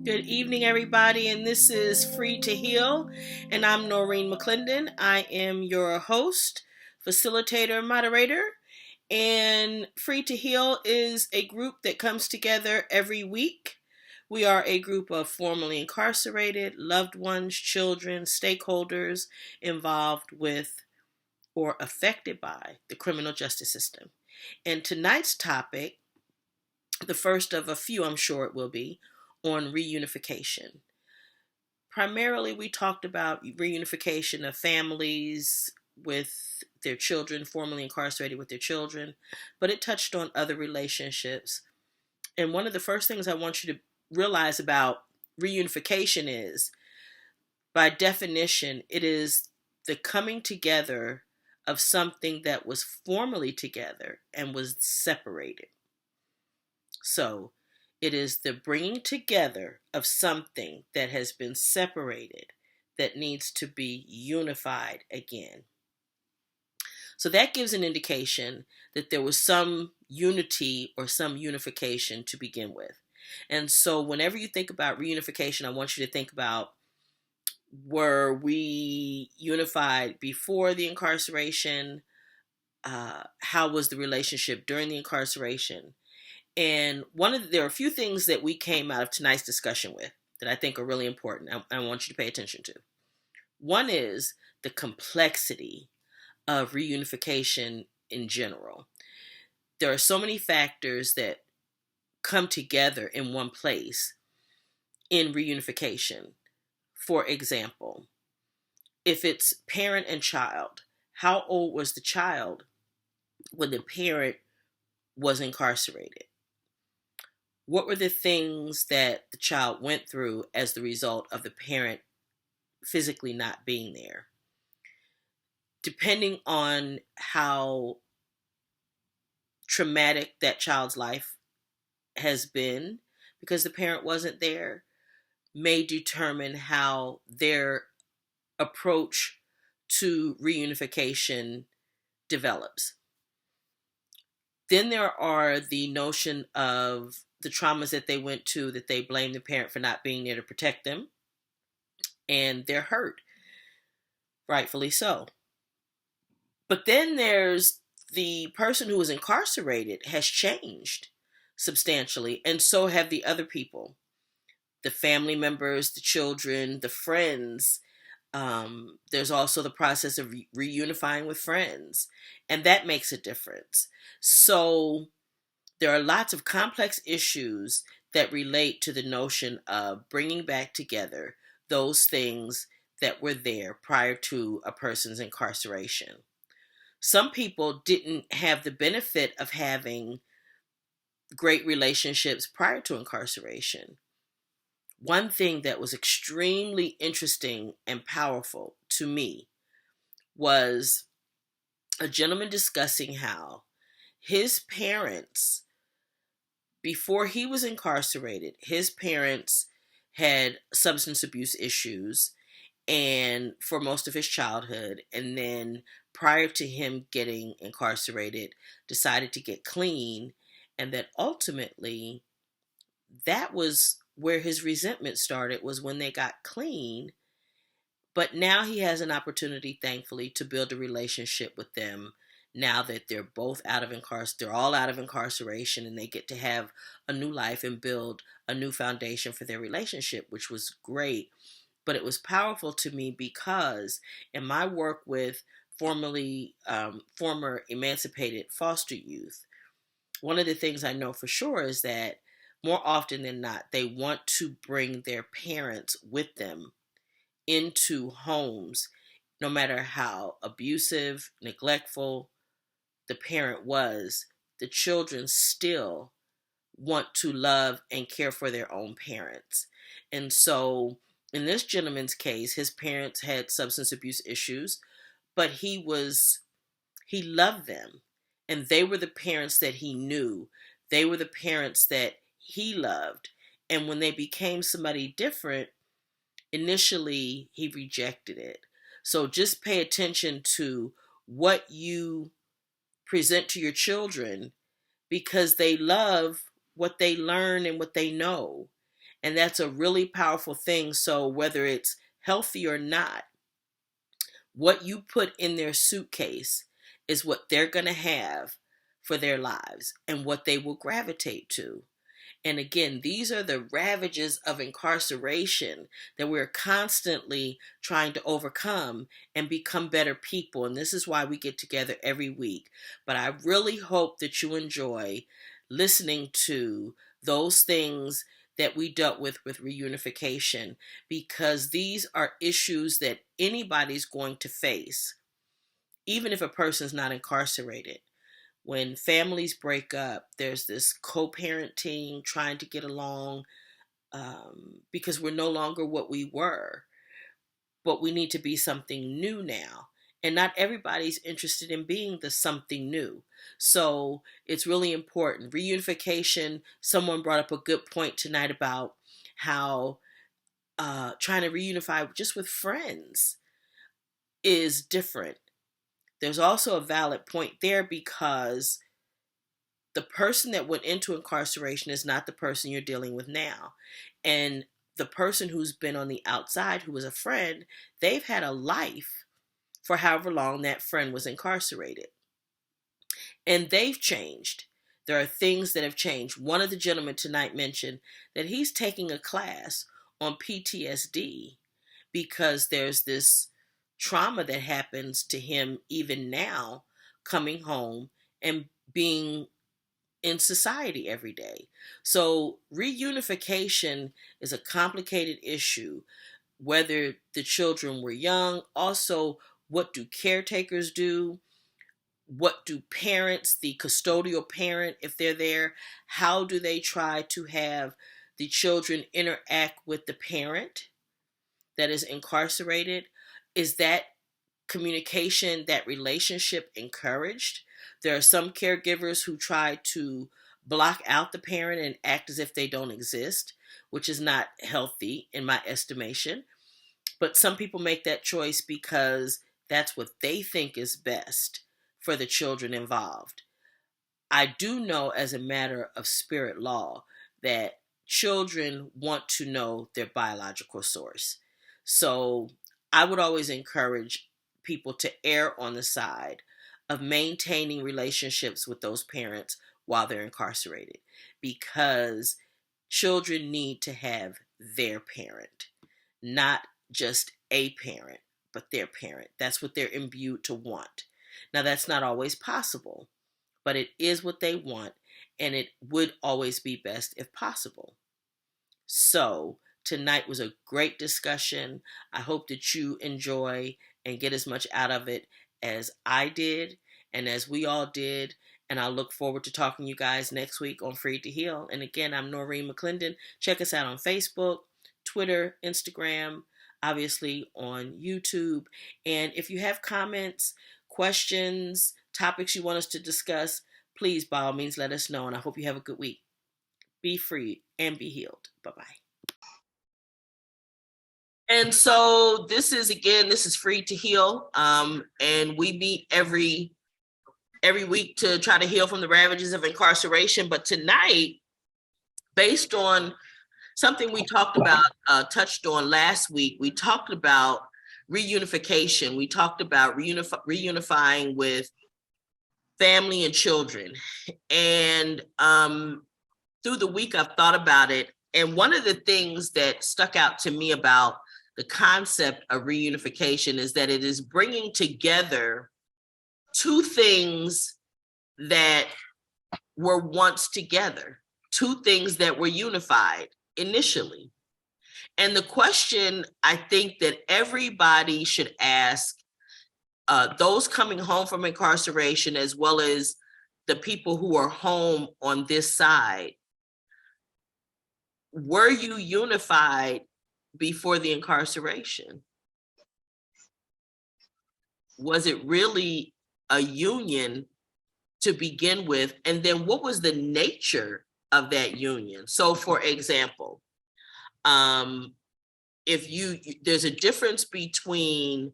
Good evening, everybody, and this is Free to Heal, and I'm Noreen McClendon. I am your host, facilitator, moderator, and Free to Heal is a group that comes together every week. We are a group of formerly incarcerated, loved ones, children, stakeholders involved with or affected by the criminal justice system. And tonight's topic, the first of a few I'm sure it will be, on reunification. Primarily, we talked about reunification of families with their children, formerly incarcerated with their children, but it touched on other relationships. And one of the first things I want you to realize about reunification is, by definition, it is the coming together of something that was formerly together and was separated. So, it is the bringing together of something that has been separated that needs to be unified again. So that gives an indication that there was some unity or some unification to begin with. And so whenever you think about reunification, I want you to think about, were we unified before the incarceration? How was the relationship during the incarceration? And there are a few things that we came out of tonight's discussion with that I think are really important. I want you to pay attention to. One is the complexity of reunification in general. There are so many factors that come together in one place in reunification. For example, if it's parent and child, how old was the child when the parent was incarcerated? What were the things that the child went through as the result of the parent physically not being there? Depending on how traumatic that child's life has been, because the parent wasn't there, may determine how their approach to reunification develops. Then there are the notion of the traumas that they went to, that they blame the parent for not being there to protect them, and they're hurt, rightfully so. But then there's the person who was incarcerated has changed substantially, and so have the other people, the family members, the children, the friends. There's also the process of reunifying with friends, and that makes a difference. So there are lots of complex issues that relate to the notion of bringing back together those things that were there prior to a person's incarceration. Some people didn't have the benefit of having great relationships prior to incarceration. One thing that was extremely interesting and powerful to me was a gentleman discussing how his parents, before he was incarcerated, his parents had substance abuse issues and for most of his childhood, and then prior to him getting incarcerated, decided to get clean, and that ultimately that was where his resentment started, was when they got clean. But now he has an opportunity, thankfully, to build a relationship with them now that they're both they're all out of incarceration, and they get to have a new life and build a new foundation for their relationship, which was great. But it was powerful to me because in my work with former emancipated foster youth, one of the things I know for sure is that more often than not, they want to bring their parents with them into homes, no matter how abusive, neglectful the parent was. The children still want to love and care for their own parents. And so in this gentleman's case, his parents had substance abuse issues, but he loved them, and they were the parents that he knew. They were the parents that he loved. And when they became somebody different, initially he rejected it. So just pay attention to what you present to your children, because they love what they learn and what they know. And that's a really powerful thing. So whether it's healthy or not, what you put in their suitcase is what they're going to have for their lives and what they will gravitate to. And again, these are the ravages of incarceration that we're constantly trying to overcome and become better people. And this is why we get together every week. But I really hope that you enjoy listening to those things that we dealt with reunification, because these are issues that anybody's going to face, even if a person's not incarcerated. When families break up, there's this co-parenting, trying to get along, because we're no longer what we were, but we need to be something new now. And not everybody's interested in being the something new. So it's really important. Reunification, someone brought up a good point tonight about how trying to reunify just with friends is different. There's also a valid point there, because the person that went into incarceration is not the person you're dealing with now. And the person who's been on the outside, who was a friend, they've had a life for however long that friend was incarcerated. And they've changed. There are things that have changed. One of the gentlemen tonight mentioned that he's taking a class on PTSD because there's this trauma that happens to him even now, coming home and being in society every day. So reunification is a complicated issue, whether the children were young. Also, what do caretakers do? What do parents, the custodial parent, if they're there, how do they try to have the children interact with the parent that is incarcerated? Is that communication, that relationship encouraged? There are some caregivers who try to block out the parent and act as if they don't exist, which is not healthy in my estimation. But some people make that choice because that's what they think is best for the children involved. I do know, as a matter of spirit law, that children want to know their biological source. So I would always encourage people to err on the side of maintaining relationships with those parents while they're incarcerated, because children need to have their parent, not just a parent, but their parent. That's what they're imbued to want. Now, that's not always possible, but it is what they want, and it would always be best if possible. So tonight was a great discussion. I hope that you enjoy and get as much out of it as I did and as we all did. And I look forward to talking to you guys next week on Free to Heal. And again, I'm Noreen McClendon. Check us out on Facebook, Twitter, Instagram, obviously on YouTube. And if you have comments, questions, topics you want us to discuss, please, by all means, let us know. And I hope you have a good week. Be free and be healed. Bye-bye. And so this is Free to Heal. And we meet every week to try to heal from the ravages of incarceration. But tonight, based on something we talked about, touched on last week, we talked about reunification. We talked about reunifying with family and children. And through the week, I've thought about it. And one of the things that stuck out to me about the concept of reunification is that it is bringing together two things that were once together, two things that were unified initially. And the question I think that everybody should ask, those coming home from incarceration, as well as the people who are home on this side, were you unified before the incarceration? Was it really a union to begin with? And then what was the nature of that union? So for example, there's a difference between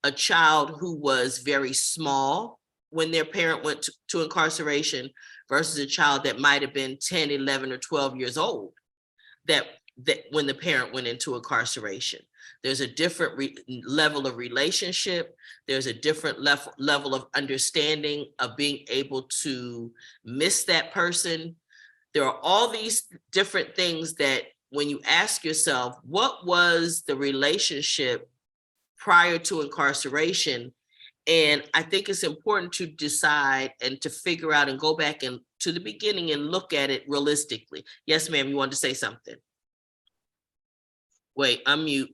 a child who was very small when their parent went to incarceration versus a child that might have been 10, 11, or 12 years old that that when the parent went into incarceration. There's a different level of relationship. There's a different level of understanding of being able to miss that person. There are all these different things that when you ask yourself, what was the relationship prior to incarceration? And I think it's important to decide and to figure out and go back and to the beginning and look at it realistically. Yes, ma'am, you wanted to say something? Wait, unmute.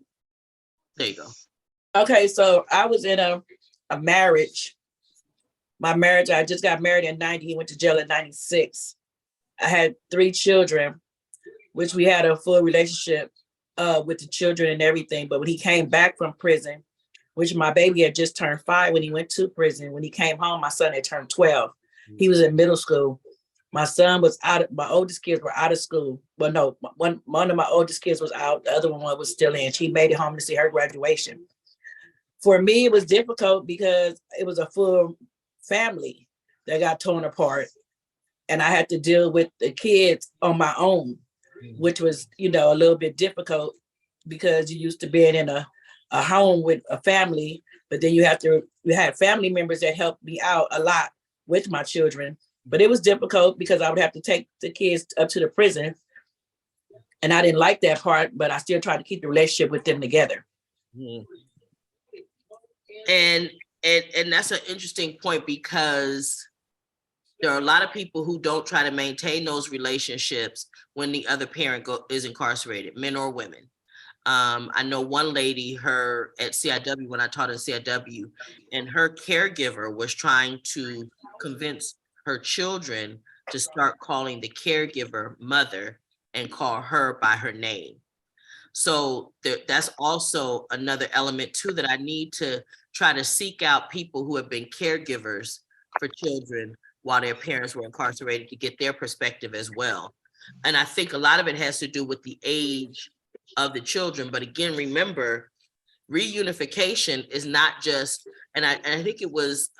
There you go. Okay, so I was in a marriage. My marriage, I just got married in 90. He went to jail in 96. I had 3 children, which we had a full relationship with the children and everything. But when he came back from prison, which my baby had just turned 5 when he went to prison. When he came home, my son had turned 12. He was in middle school. My son was out. My oldest kids were out of school. Well, no, one of my oldest kids was out. The other one was still in. She made it home to see her graduation. For me, it was difficult because it was a full family that got torn apart. And I had to deal with the kids on my own, which was, a little bit difficult because you used to being in a home with a family, but then you had family members that helped me out a lot with my children. But it was difficult because I would have to take the kids up to the prison. And I didn't like that part, but I still tried to keep the relationship with them together. And that's an interesting point because there are a lot of people who don't try to maintain those relationships when the other parent is incarcerated, men or women. I know one lady, her at CIW, when I taught at CIW, and her caregiver was trying to convince her children to start calling the caregiver mother and call her by her name. So that's also another element too, that I need to try to seek out people who have been caregivers for children while their parents were incarcerated to get their perspective as well. And I think a lot of it has to do with the age of the children. But again, remember, reunification is not just, and I think it was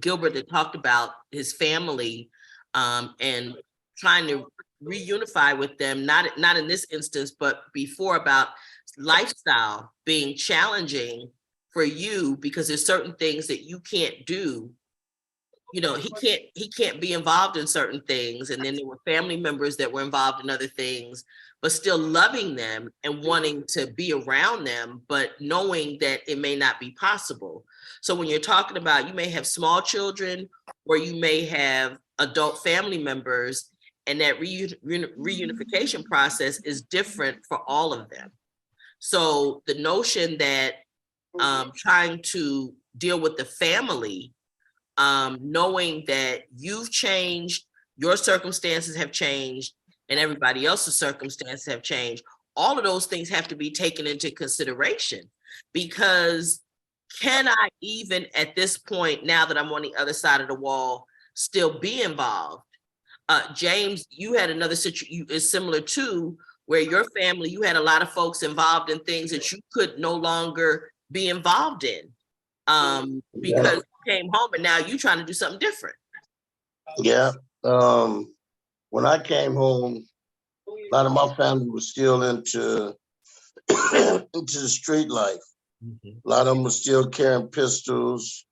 Gilbert that talked about his family and trying to reunify with them, not in this instance, but before, about lifestyle being challenging for you because there's certain things that you can't do. He can't be involved in certain things. And then there were family members that were involved in other things, but still loving them and wanting to be around them, but knowing that it may not be possible. So when you're talking about, you may have small children or you may have adult family members, and that reunification process is different for all of them. So the notion that trying to deal with the family, knowing that you've changed, your circumstances have changed, and everybody else's circumstances have changed, all of those things have to be taken into consideration. Because can I even at this point, now that I'm on the other side of the wall, still be involved? James, you had another situation is similar to where your family, you had a lot of folks involved in things that you could no longer be involved in because you came home and now you're trying to do something different. Yeah. When I came home, a lot of my family was still into into the street life. Mm-hmm. A lot of them were still carrying pistols.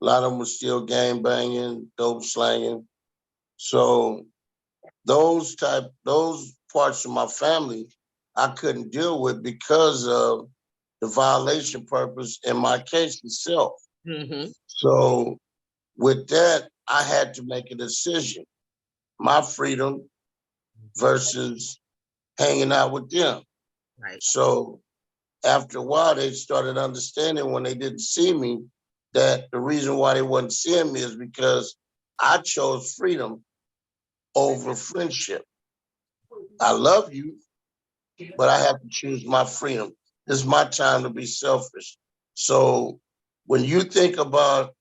A lot of them were still gang banging, dope slanging. So those parts of my family I couldn't deal with because of the violation purpose in my case itself. Mm-hmm. So with that, I had to make a decision. My freedom versus hanging out with them. Right. So after a while, they started understanding when they didn't see me that the reason why they wasn't seeing me is because I chose freedom over friendship. I love you, but I have to choose my freedom. This is my time to be selfish. So when you think about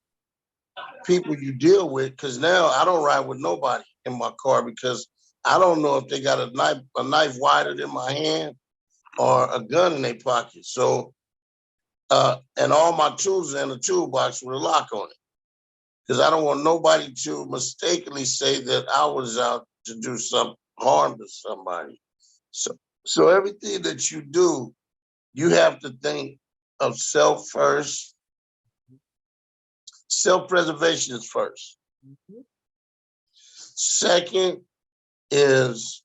people you deal with, because now I don't ride with nobody in my car because I don't know if they got a knife wider than my hand or a gun in their pocket. So, and all my tools are in the toolbox with a lock on it. Because I don't want nobody to mistakenly say that I was out to do some harm to somebody. So everything that you do, you have to think of self first. Self-preservation is first. Second is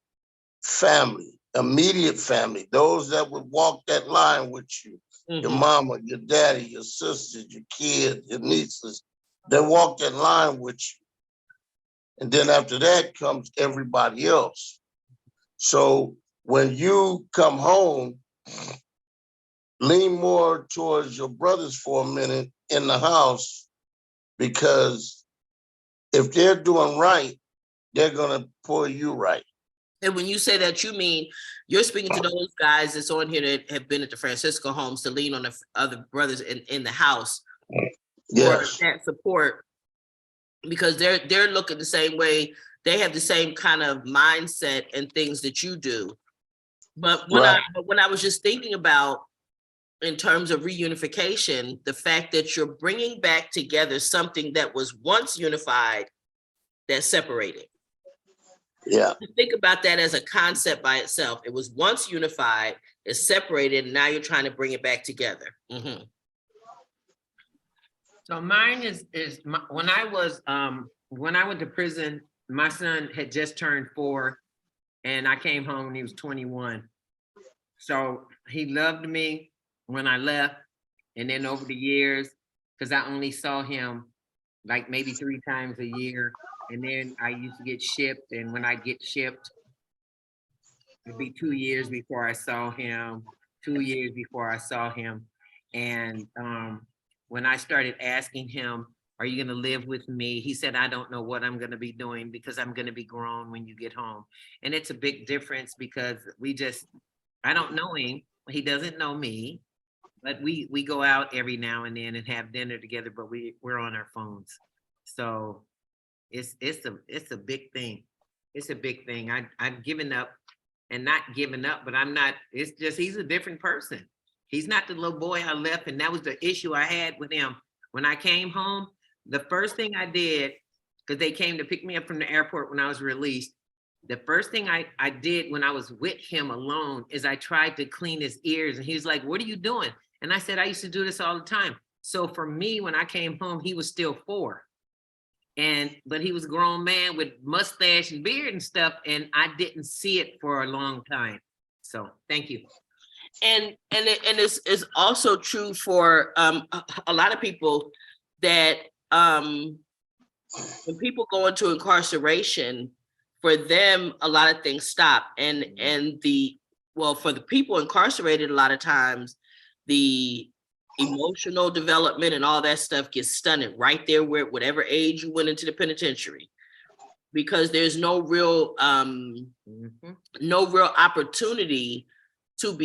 family, immediate family, those that would walk that line with you, your mama, your daddy, your sisters, your kids, your nieces, they walk that line with you. And then after that comes everybody else. So when you come home, lean more towards your brothers for a minute in the house, because if they're doing right, they're gonna pull you right. And when you say that, you mean you're speaking to those guys that's on here that have been at the Francisco homes to lean on the other brothers in the house for that support, because they're looking the same way. They have the same kind of mindset and things that you do. But when I was just thinking about, in terms of reunification, the fact that you're bringing back together something that was once unified that separated. Yeah. Think about that as a concept by itself. It was once unified, it's separated, and now you're trying to bring it back together. So mine is when I went to prison, my son had just turned 4, and I came home when he was 21. So he loved me when I left, and then over the years, because I only saw him like maybe 3 times a year. And then I used to get shipped, and when I get shipped, it'd be 2 years before I saw him, 2 years before I saw him. And when I started asking him, are you gonna live with me? He said, I don't know what I'm gonna be doing because I'm gonna be grown when you get home. And it's a big difference because I don't know him, he doesn't know me, but we go out every now and then and have dinner together, but we're on our phones. So it's a big thing. It's a big thing. I've given up, and not given up, but I'm not, it's just, he's a different person. He's not the little boy I left. And that was the issue I had with him. When I came home, the first thing I did, because they came to pick me up from the airport when I was released, the first thing I did when I was with him alone is I tried to clean his ears. And he was like, what are you doing? And I said, I used to do this all the time. So for me, when I came home, he was still 4. But he was a grown man with mustache and beard and stuff, and I didn't see it for a long time. So thank you. And it's also true for a lot of people that when people go into incarceration, for them a lot of things stop. And for the people incarcerated, a lot of times the emotional development and all that stuff gets stunted right there, where whatever age you went into the penitentiary, because there's no real opportunity to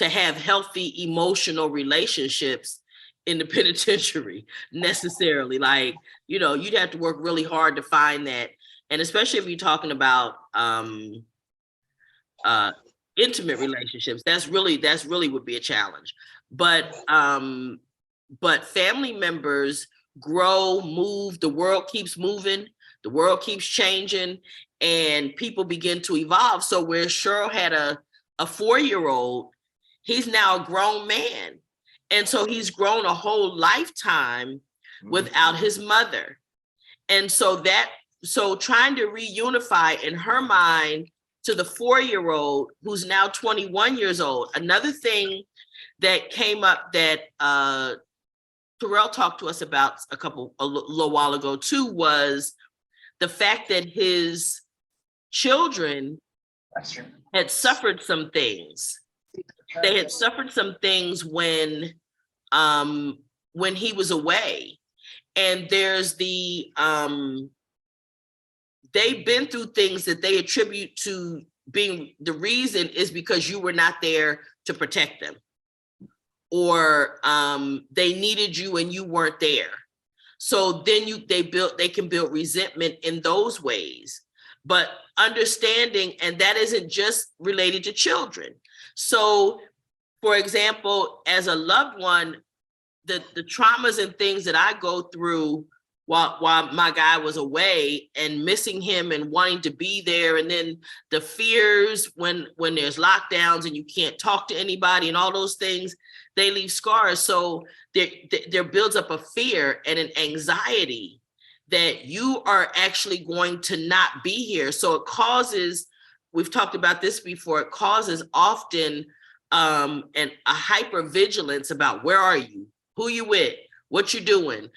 have healthy emotional relationships in the penitentiary necessarily. Like, you'd have to work really hard to find that. And especially if you're talking about intimate relationships, that's really would be a challenge. But family members grow, move, the world keeps moving, the world keeps changing, and people begin to evolve. So where Cheryl had a 4-year-old, he's now a grown man. And so he's grown a whole lifetime without his mother. And so trying to reunify in her mind to the 4-year-old who's now 21 years old. Another thing that came up that Terrell talked to us about a little while ago too was the fact that his children had suffered some things. They had suffered some things when he was away. And there's they've been through things that they attribute to being the reason is because you were not there to protect them, or they needed you and you weren't there. So then they can build resentment in those ways. But understanding, and that isn't just related to children. So, for example, as a loved one, the traumas and things that I go through while my guy was away, and missing him and wanting to be there. And then the fears when there's lockdowns and you can't talk to anybody and all those things, they leave scars. So there builds up a fear and an anxiety that you are actually going to not be here. So it causes, we've talked about this before, it causes often a hypervigilance about where are you, who you with, what you doing.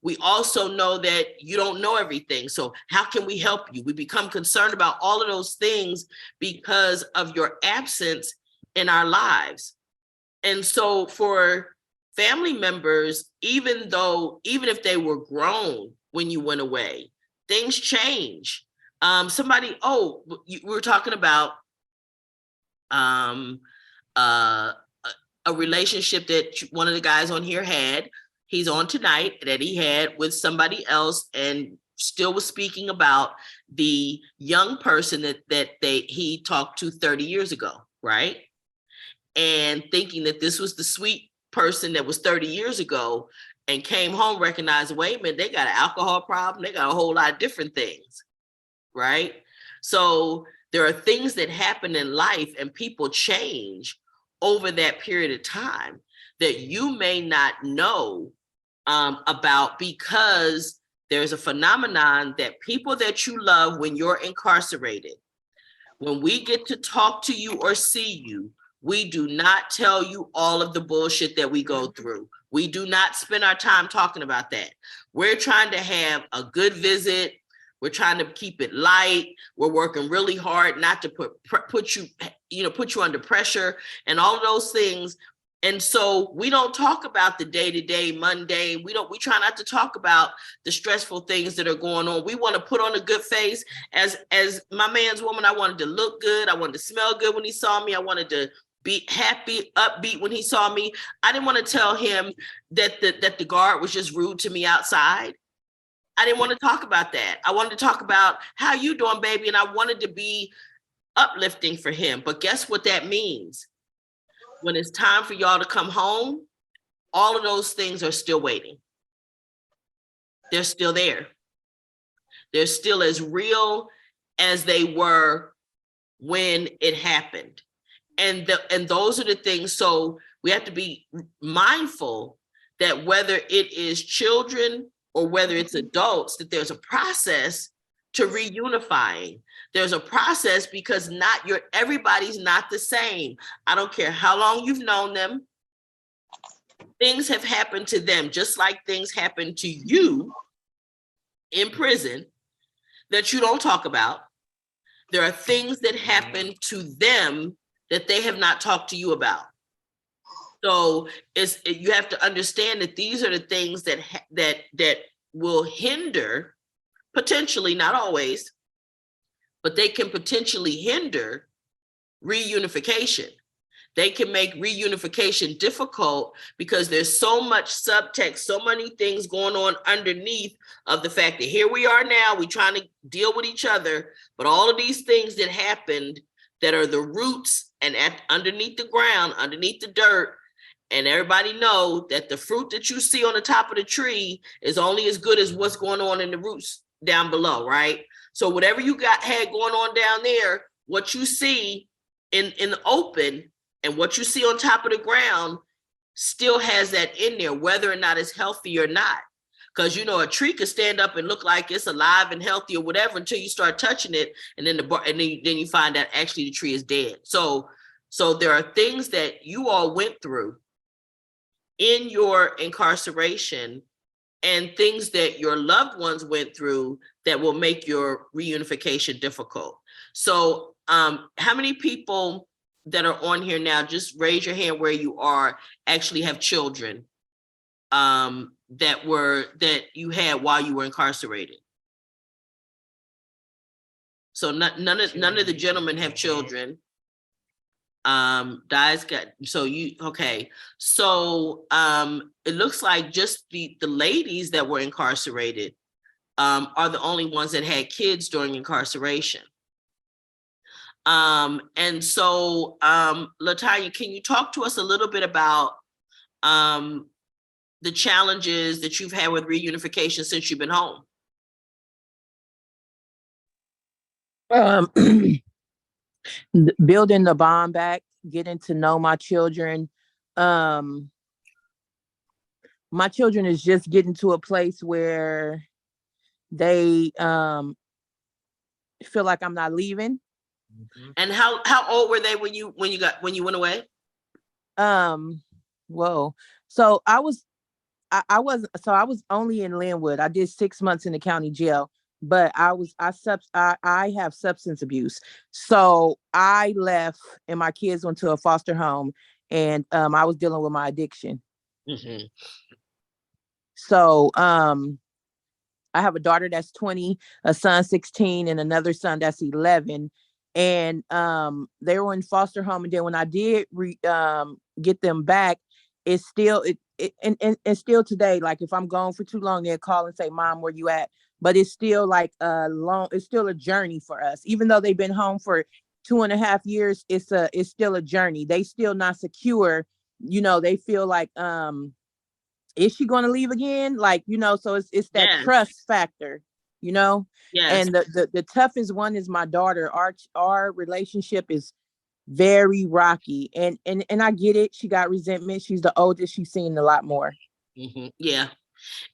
We also know that you don't know everything. So how can we help you? We become concerned about all of those things because of your absence in our lives. And so for family members, even if they were grown when you went away, things change. We were talking about a relationship that one of the guys on here had, he's on tonight, that he had with somebody else, and still was speaking about the young person that he talked to 30 years ago, right? And thinking that this was the sweet person that was 30 years ago, and came home, recognized, wait a minute, they got an alcohol problem, they got a whole lot of different things, right? So there are things that happen in life and people change over that period of time that you may not know about, because there's a phenomenon that people that you love when you're incarcerated, when we get to talk to you or see you, we do not tell you all of the bullshit that we go through. We do not spend our time talking about that. We're trying to have a good visit. We're trying to keep it light. We're working really hard not to put you under pressure and all of those things. And so we don't talk about the day-to-day, mundane. We try not to talk about the stressful things that are going on. We want to put on a good face. As my man's woman, I wanted to look good. I wanted to smell good when he saw me. I wanted to be happy, upbeat when he saw me. I didn't want to tell him that the guard was just rude to me outside. I didn't want to talk about that. I wanted to talk about how you doing, baby, and I wanted to be uplifting for him. But guess what that means? When it's time for y'all to come home, all of those things are still waiting. They're still there. They're still as real as they were when it happened. And those are the things. So we have to be mindful that whether it is children or whether it's adults, that there's a process to reunifying. There's a process, because everybody's not the same. I don't care how long you've known them. Things have happened to them, just like things happen to you in prison that you don't talk about. There are things that happen to them that they have not talked to you about. So you have to understand that these are the things that will hinder, potentially, not always, but they can potentially hinder reunification. They can make reunification difficult because there's so much subtext, so many things going on underneath of the fact that here we are now, we're trying to deal with each other, but all of these things that happened that are the roots and underneath the ground, underneath the dirt, and everybody know that the fruit that you see on the top of the tree is only as good as what's going on in the roots down below, right? So whatever you had going on down there, what you see in the open and what you see on top of the ground still has that in there, whether or not it's healthy or not. Because, a tree could stand up and look like it's alive and healthy or whatever until you start touching it. And then then you find out actually the tree is dead. So there are things that you all went through in your incarceration and things that your loved ones went through that will make your reunification difficult. So how many people that are on here now, just raise your hand where you are, actually have children that you had while you were incarcerated? So none of the gentlemen have children. Okay. So it looks like just the ladies that were incarcerated are the only ones that had kids during incarceration. And so, Latanya, can you talk to us a little bit about the challenges that you've had with reunification since you've been home? Building the bond back, getting to know my children. My children is just getting to a place where they feel like I'm not leaving. And how old were they when you went away? Whoa. So I was only in Linwood. I did 6 months in the county jail, but I have substance abuse. So I left and my kids went to a foster home, and I was dealing with my addiction. Mm-hmm. So I have a daughter that's 20, a son 16, and another son that's 11. And they were in foster home. And then when I did get them back, it's still and still today, like if I'm gone for too long, they'll call and say, "Mom, where you at?" But it's still like it's still a journey for us. Even though they've been home for 2.5 years, it's still a journey. They still not secure. They feel like is she going to leave again? Like, so it's that Yes. trust factor, Yes. And the toughest one is my daughter. Our relationship is very rocky, and I get it. She got resentment. She's the oldest. She's seen a lot more. Mm-hmm. Yeah.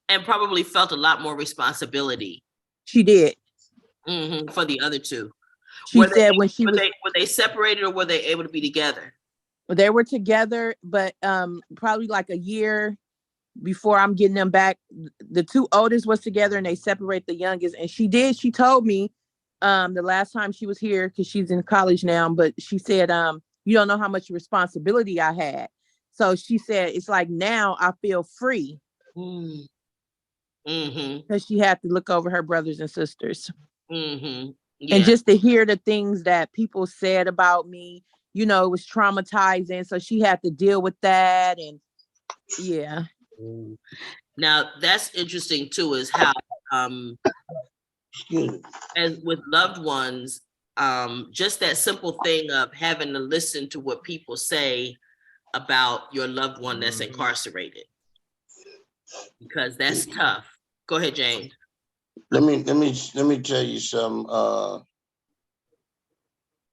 And probably felt a lot more responsibility. She did. Mm-hmm. For the other two. She said when she was, were they separated, or were they able to be together? they were together, but probably like a year before I'm getting them back, the two oldest was together and they separate the youngest. And she told me the last time she was here, because she's in college now, but she said, you don't know how much responsibility I had. So she said, it's like now I feel free. Mm-hmm. Because she had to look over her brothers and sisters. Mm-hmm. Yeah. And just to hear the things that people said about me, it was traumatizing. So she had to deal with that. And yeah. Now that's interesting too, is how as with loved ones, just that simple thing of having to listen to what people say about your loved one that's incarcerated, because that's tough. Go ahead, James. Let me tell you something.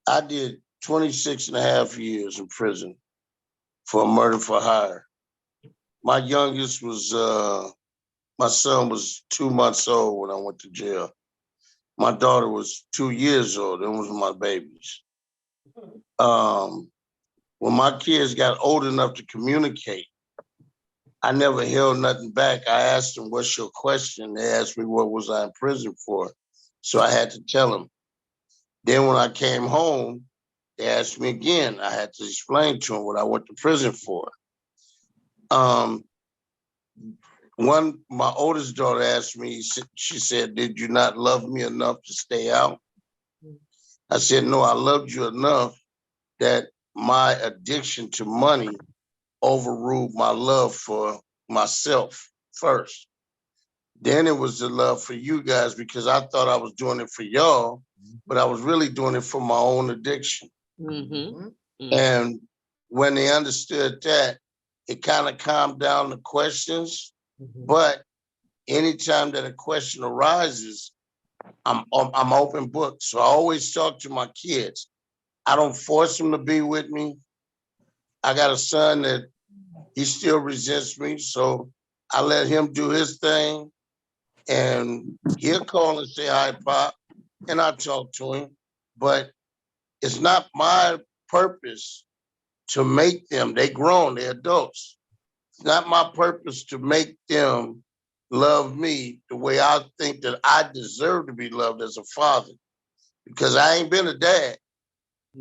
I did 26 and a half years in prison for murder for hire. My youngest was my son was 2 months old when I went to jail. My daughter was 2 years old. Them was my babies. When my kids got old enough to communicate, I never held nothing back. I asked them, "What's your question?" They asked me, "What was I in prison for?" So I had to tell them. Then when I came home, they asked me again. I had to explain to them what I went to prison for. My oldest daughter asked me, she said, "Did you not love me enough to stay out?" I said, "No, I loved you enough that my addiction to money overruled my love for myself first. Then it was the love for you guys, because I thought I was doing it for y'all, but I was really doing it for my own addiction." Mm-hmm. Mm-hmm. And when they understood that, it kind of calmed down the questions. But anytime that a question arises, I'm open book. So I always talk to my kids. I don't force them to be with me. I got a son that he still resents me, so I let him do his thing, and he'll call and say hi, Pop, and I talk to him. But it's not my purpose to make them, they grown, they're adults. It's not my purpose to make them love me the way I think that I deserve to be loved as a father, because I ain't been a dad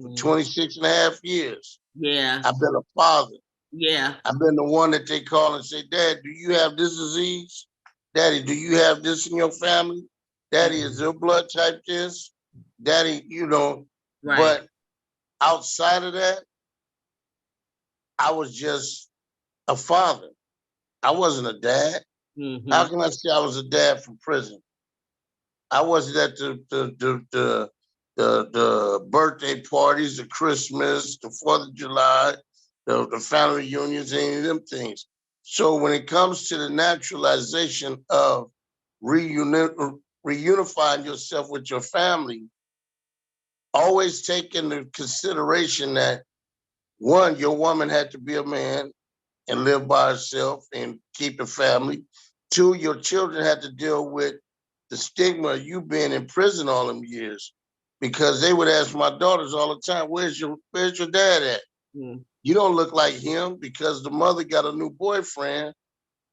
for 26 and a half years. Yeah. I've been a father. Yeah. I've been the one that they call and say, "Dad, do you have this disease? Daddy, do you have this in your family? Daddy, is your blood type this? Daddy," Right. But outside of that, I was just a father. I wasn't a dad. Mm-hmm. How can I say I was a dad from prison? I wasn't at the birthday parties, the Christmas, the 4th of July, the family reunions, any of them things. So when it comes to the naturalization of reunifying yourself with your family, always take into consideration that, one, your woman had to be a man and live by herself and keep the family. Two, your children had to deal with the stigma of you being in prison all them years, because they would ask my daughters all the time, where's your dad at? Mm. You don't look like him, because the mother got a new boyfriend,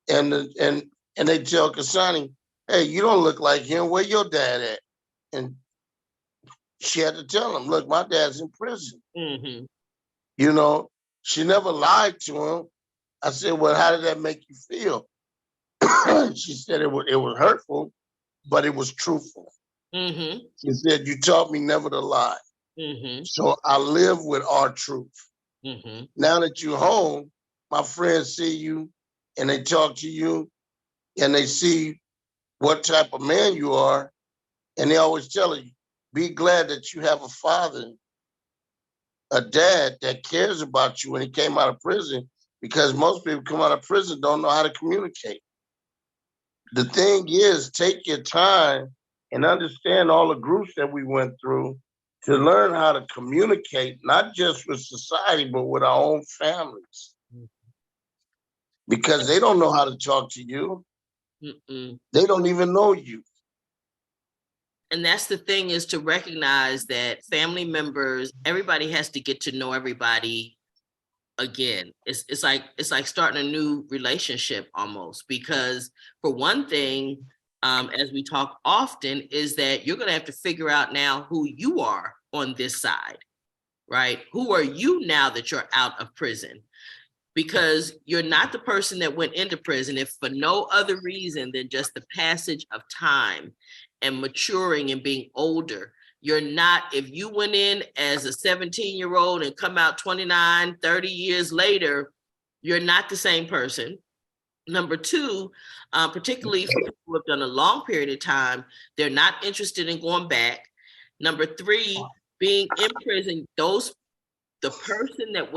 and they tell Kasani, hey, you don't look like him, where your dad at? And she had to tell him, look, my dad's in prison. Mm-hmm. You know, she never lied to him. I said, well, how did that make you feel? She said it was hurtful, but it was truthful. Mm-hmm. She said, you taught me never to lie. Mm-hmm. So I live with our truth. Mm-hmm. Now that you're home, my friends see you and they talk to you and they see what type of man you are. And they always tell you, be glad that you have a father, a dad that cares about you when he came out of prison, because most people come out of prison don't know how to communicate. The thing is, take your time and understand all the groups that we went through to learn how to communicate, not just with society, but with our own families. Because they don't know how to talk to you. Mm-mm. They don't even know you. And that's the thing, is to recognize that family members, everybody has to get to know everybody again. It's like starting a new relationship almost, because for one thing, as we talk often, is that you're going to have to figure out now who you are on this side, right? Who are you now that you're out of prison? Because you're not the person that went into prison if for no other reason than just the passage of time and maturing and being older. You're not, if you went in as a 17-year-old and come out 29, 30 years later, you're not the same person. Number two, particularly for people who have done a long period of time, they're not interested in going back. Number three, being in prison, the person that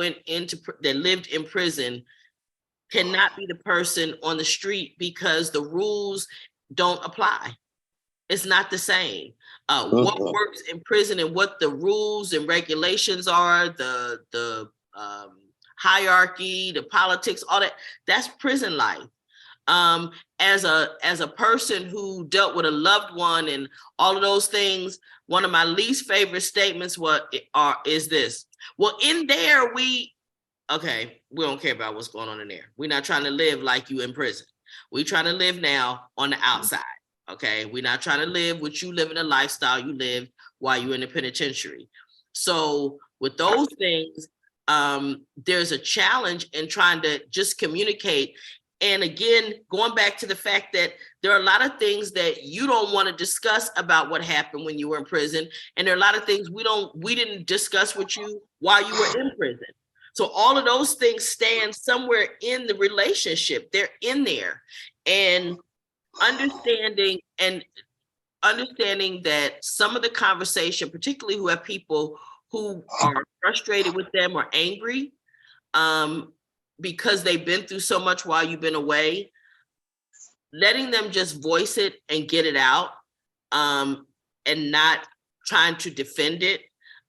that lived in prison cannot be the person on the street, because the rules don't apply. It's not the same. What works in prison and what the rules and regulations are, the hierarchy, the politics, all that, that's prison life. As a person who dealt with a loved one and all of those things, one of my least favorite statements is this: well, in there we don't care about what's going on in there. We're not trying to live like you in prison. We're trying to live now on the outside. Okay, we're not trying to live what you live in, a lifestyle you lived while you were in the penitentiary. So with those things, there's a challenge in trying to just communicate. And again, going back to the fact that there are a lot of things that you don't want to discuss about what happened when you were in prison. And there are a lot of things we didn't discuss with you while you were in prison. So all of those things stand somewhere in the relationship. They're in there. And understanding that some of the conversation, particularly who have people who are frustrated with them or angry, because they've been through so much while you've been away, letting them just voice it and get it out, and not trying to defend it,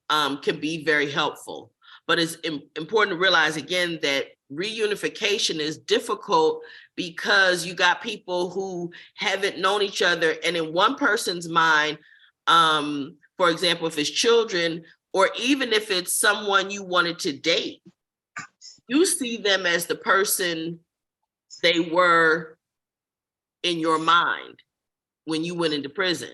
can be very helpful. But it's important to realize again that reunification is difficult because you got people who haven't known each other, and in one person's mind, for example, if it's children, or even if it's someone you wanted to date, you see them as the person they were in your mind when you went into prison.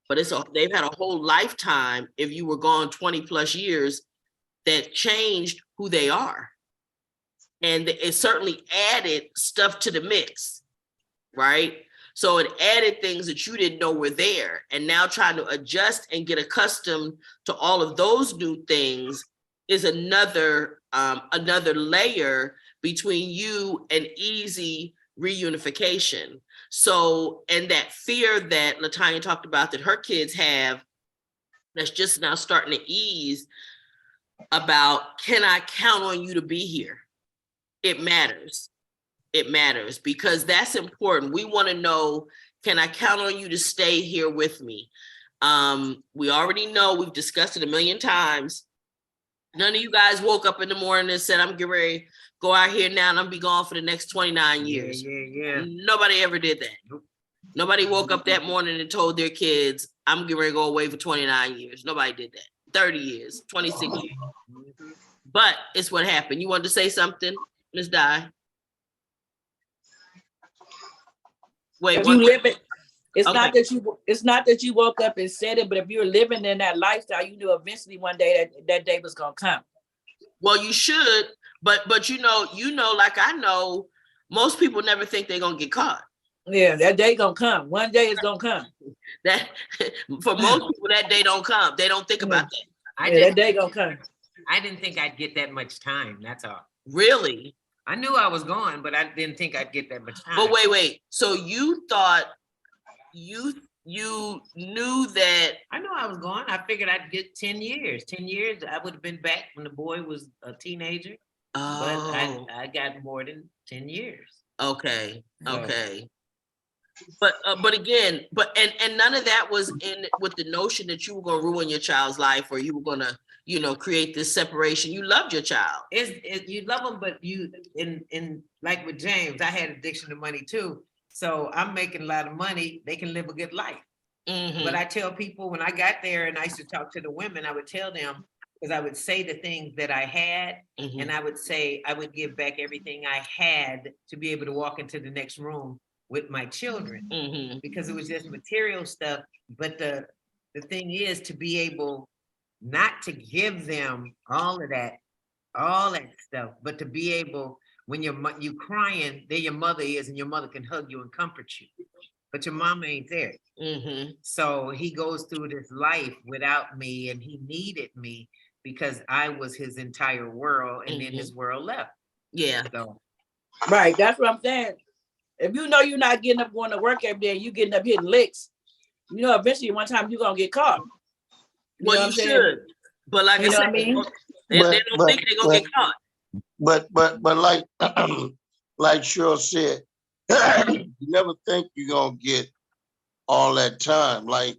But they've had a whole lifetime, if you were gone 20 plus years, that changed who they are. And it certainly added stuff to the mix, right? So it added things that you didn't know were there. And now trying to adjust and get accustomed to all of those new things is another layer between you and easy reunification. So, and that fear that LaTanya talked about that her kids have, that's just now starting to ease, about, can I count on you to be here? It matters. it matters, because that's important. We want to know, can I count on you to stay here with me? We already know, we've discussed it a million times. None of you guys woke up in the morning and said, I'm getting ready to go out here now and I'm gonna be gone for the next 29 years. Yeah. Nobody ever did that. Nope. Nobody woke up that morning and told their kids, I'm getting ready to go away for 29 years. Nobody did that. 30 years, 26 years. But it's what happened. You wanted to say something, Ms. Di? Wait, If what? you live it, it's Okay. not that you woke up and said it, but if you're living in that lifestyle, you knew eventually one day that day was gonna come. Well, you should, but you know, like I know, most people never think they're gonna get caught. Yeah, that day gonna come. One day it's gonna come. That for most people, that day don't come. They don't think about that. That day gonna come. I didn't think I'd get that much time. That's all. Really? I knew I was going, but I didn't think I'd get that much time. But wait. So you thought you knew that? I knew I was going. I figured I'd get 10 years. 10 years, I would have been back when the boy was a teenager. Oh. But I got more than 10 years. Okay. So- Okay. But again, and none of that was in with the notion that you were gonna ruin your child's life, or you were gonna, create this separation. You loved your child. You love them, but you in like with James, I had addiction to money too. So I'm making a lot of money. They can live a good life. Mhm. But I tell people when I got there and I used to talk to the women, I would tell them, because I would say the things that I had, Mhm. and I would say I would give back everything I had to be able to walk into the next room with my children, Mhm. because it was just material stuff. But the thing is to be able not to give them all of that stuff, but to be able, when you crying, there your mother is, and your mother can hug you and comfort you, but your mama ain't there. Mhm. So he goes through this life without me, and he needed me because I was his entire world, and then his world left. Yeah. So Right, that's what I'm saying. If you know you're not getting up going to work every day, you getting up hitting licks, eventually one time you're gonna get caught. Well, you should. But like I You know said, what I mean? they don't think they're gonna get caught. But like like Cheryl said, you never think you're gonna get all that time. Like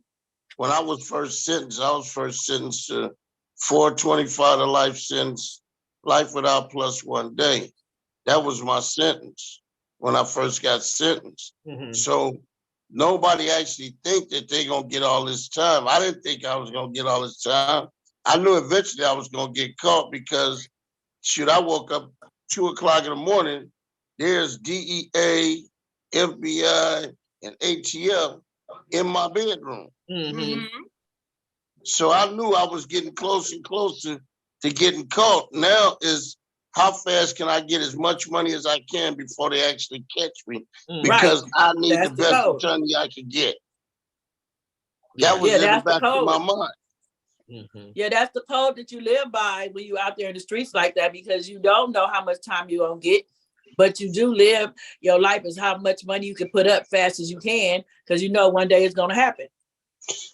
when I was first sentenced to 425 to life sentence, life without plus 1 day. That was my sentence when I first got sentenced. Mhm. So nobody actually think that they're gonna get all this time. I didn't think I was gonna get all this time. I knew eventually I was gonna get caught because I woke up 2:00 in the morning, there's DEA, FBI, and ATF in my bedroom. Mhm. So I knew I was getting closer and closer to getting caught. Now is how fast can I get as much money as I can before they actually catch me? Because I need That's the the best code. attorney I could get. Yeah. That was Yeah, in the that's the back of code. my mind. Mhm. Yeah, that's the code that you live by when you out there in the streets like that, because you don't know how much time you're gonna get, but you do live your life is how much money you can put up fast as you can, because you know one day it's gonna happen.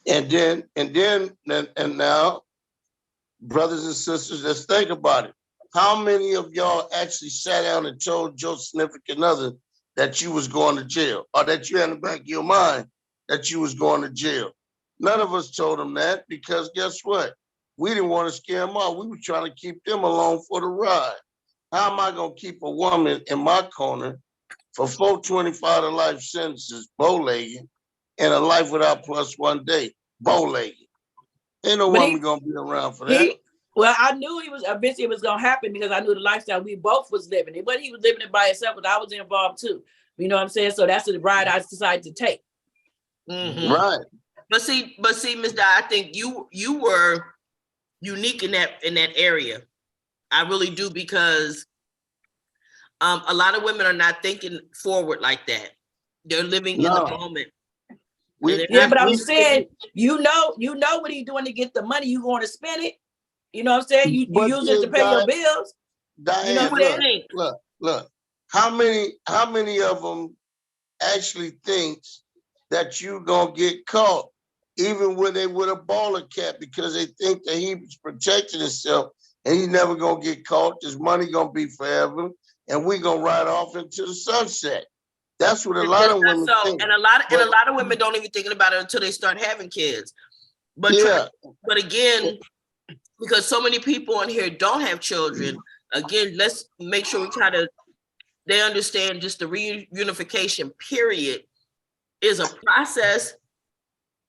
And now, brothers and sisters, let's think about it. How many of y'all actually sat down and told your significant other that you was going to jail, or that you had in the back of your mind that you was going to jail? None of us told them that, because guess what? We didn't want to scare them off. We were trying to keep them along for the ride. How am I going to keep a woman in my corner for 425 to life sentences, bow-legged, and a life without plus 1 day, bow-legged? Ain't no But woman going to be around for that. Well, I knew eventually it was gonna happen, because I knew the lifestyle we both was living it. But he was living it by himself, but I was involved too. You know what I'm saying? So that's the ride I decided to take. Mhm. Right. But see, Ms. Di, I think you were unique in that area. I really do, because a lot of women are not thinking forward like that. They're living in the moment. Yeah, but I'm saying, you know what he's doing to get the money. You going to spend it. You know what I'm saying? You use it to pay your bills. Diane, You know what I'm saying? look. How many of them actually thinks that you gonna get caught, even when they with a baller cap, because they think that he was protecting himself and he never gonna get caught. His money gonna be forever, and we gonna ride off into the sunset. That's what a lot of women think. And a lot of women don't even think about it until they start having kids. But yeah, but again, because so many people on here don't have children, again, let's make sure they understand just the reunification period is a process,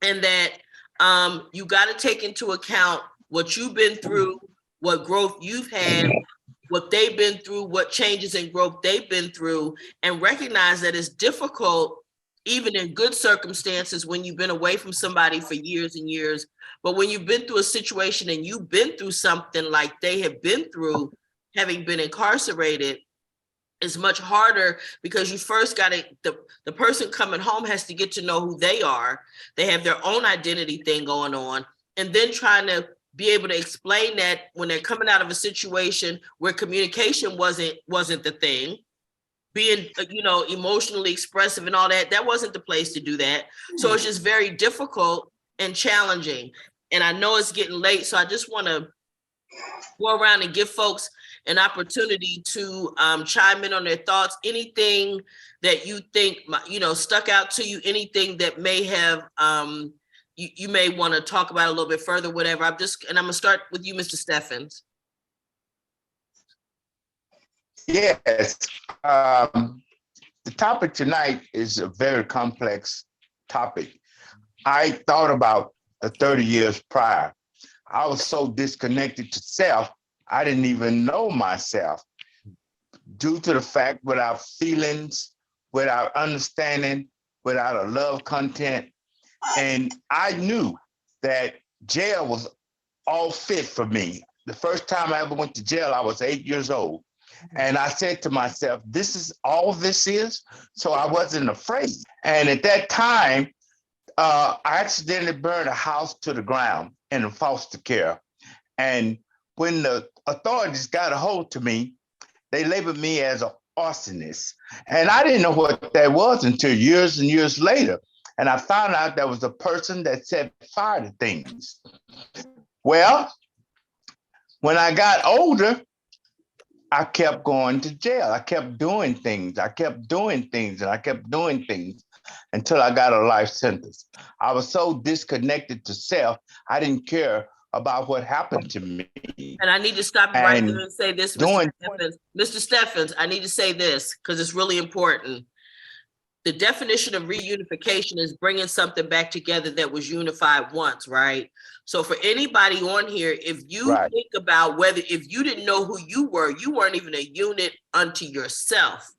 and that you got to take into account what you've been through, what growth you've had, what they've been through, what changes and growth they've been through, and recognize that it's difficult, even in good circumstances, when you've been away from somebody for years and years. But when you've been through a situation and you've been through something like they have been through, having been incarcerated, it's much harder, because you first got to, the person coming home has to get to know who they are. They have their own identity thing going on, and then trying to be able to explain that when they're coming out of a situation where communication wasn't the thing, being, emotionally expressive and all that wasn't the place to do that. So it's just very difficult and challenging. And I know it's getting late, so I just want to go around and give folks an opportunity to chime in on their thoughts. Anything that you think, stuck out to you, anything that may have, you may want to talk about a little bit further, whatever. I'm gonna start with you, Mr. Steffens. Yes, the topic tonight is a very complex topic. I thought about 30 years prior. I was so disconnected to self, I didn't even know myself, due to the fact, without feelings, without understanding, without a love content. And I knew that jail was all fit for me. The first time I ever went to jail, I was 8 years old. And I said to myself, this is all this is? So I wasn't afraid. And at that time, I accidentally burned a house to the ground in foster care. And when the authorities got a hold to me, they labeled me as an arsonist. And I didn't know what that was until years and years later. And I found out there was a person that set fire to things. Well, when I got older, I kept going to jail. I kept doing things. I kept doing things, and I kept doing things until I got a life sentence. I was so disconnected to self, I didn't care about what happened to me. And I need to stop right there and say this, Mr. Steffens. Mr. Steffens, I need to say this because it's really important. The definition of reunification is bringing something back together that was unified once, right? So for anybody on here, if you think about if you didn't know who you weren't even a unit unto yourself.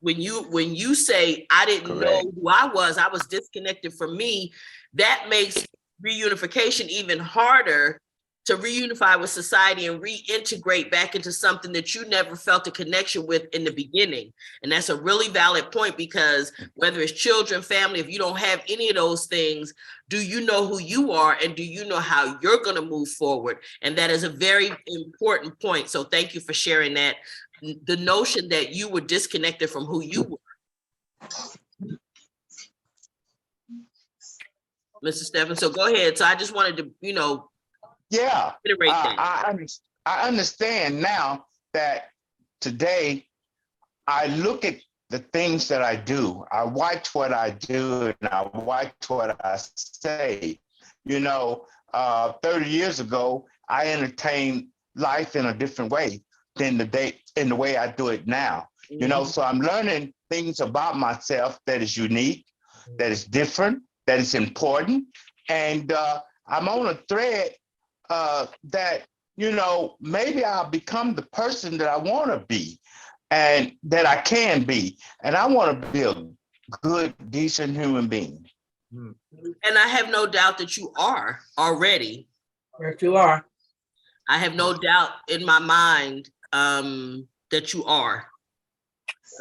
When you say, I didn't know who I was disconnected from me, that makes reunification even harder, to reunify with society and reintegrate back into something that you never felt a connection with in the beginning. And that's a really valid point, because whether it's children, family, if you don't have any of those things, do you know who you are, and do you know how you're going to move forward? And that is a very important point. So thank you for sharing that. The notion that you were disconnected from who you were. Mr. Steffens, so go ahead. So I just wanted to, iterate that. I understand now that today I look at the things that I do. I watch what I do, and I watch what I say. 30 years ago, I entertained life in a different way than the way I do it now. So I'm learning things about myself that is unique, that is different, that is important. And I'm on a thread that, maybe I'll become the person that I want to be and that I can be. And I want to be a good, decent human being. And I have no doubt that you are already. Yes, you are. I have no doubt in my mind that you are.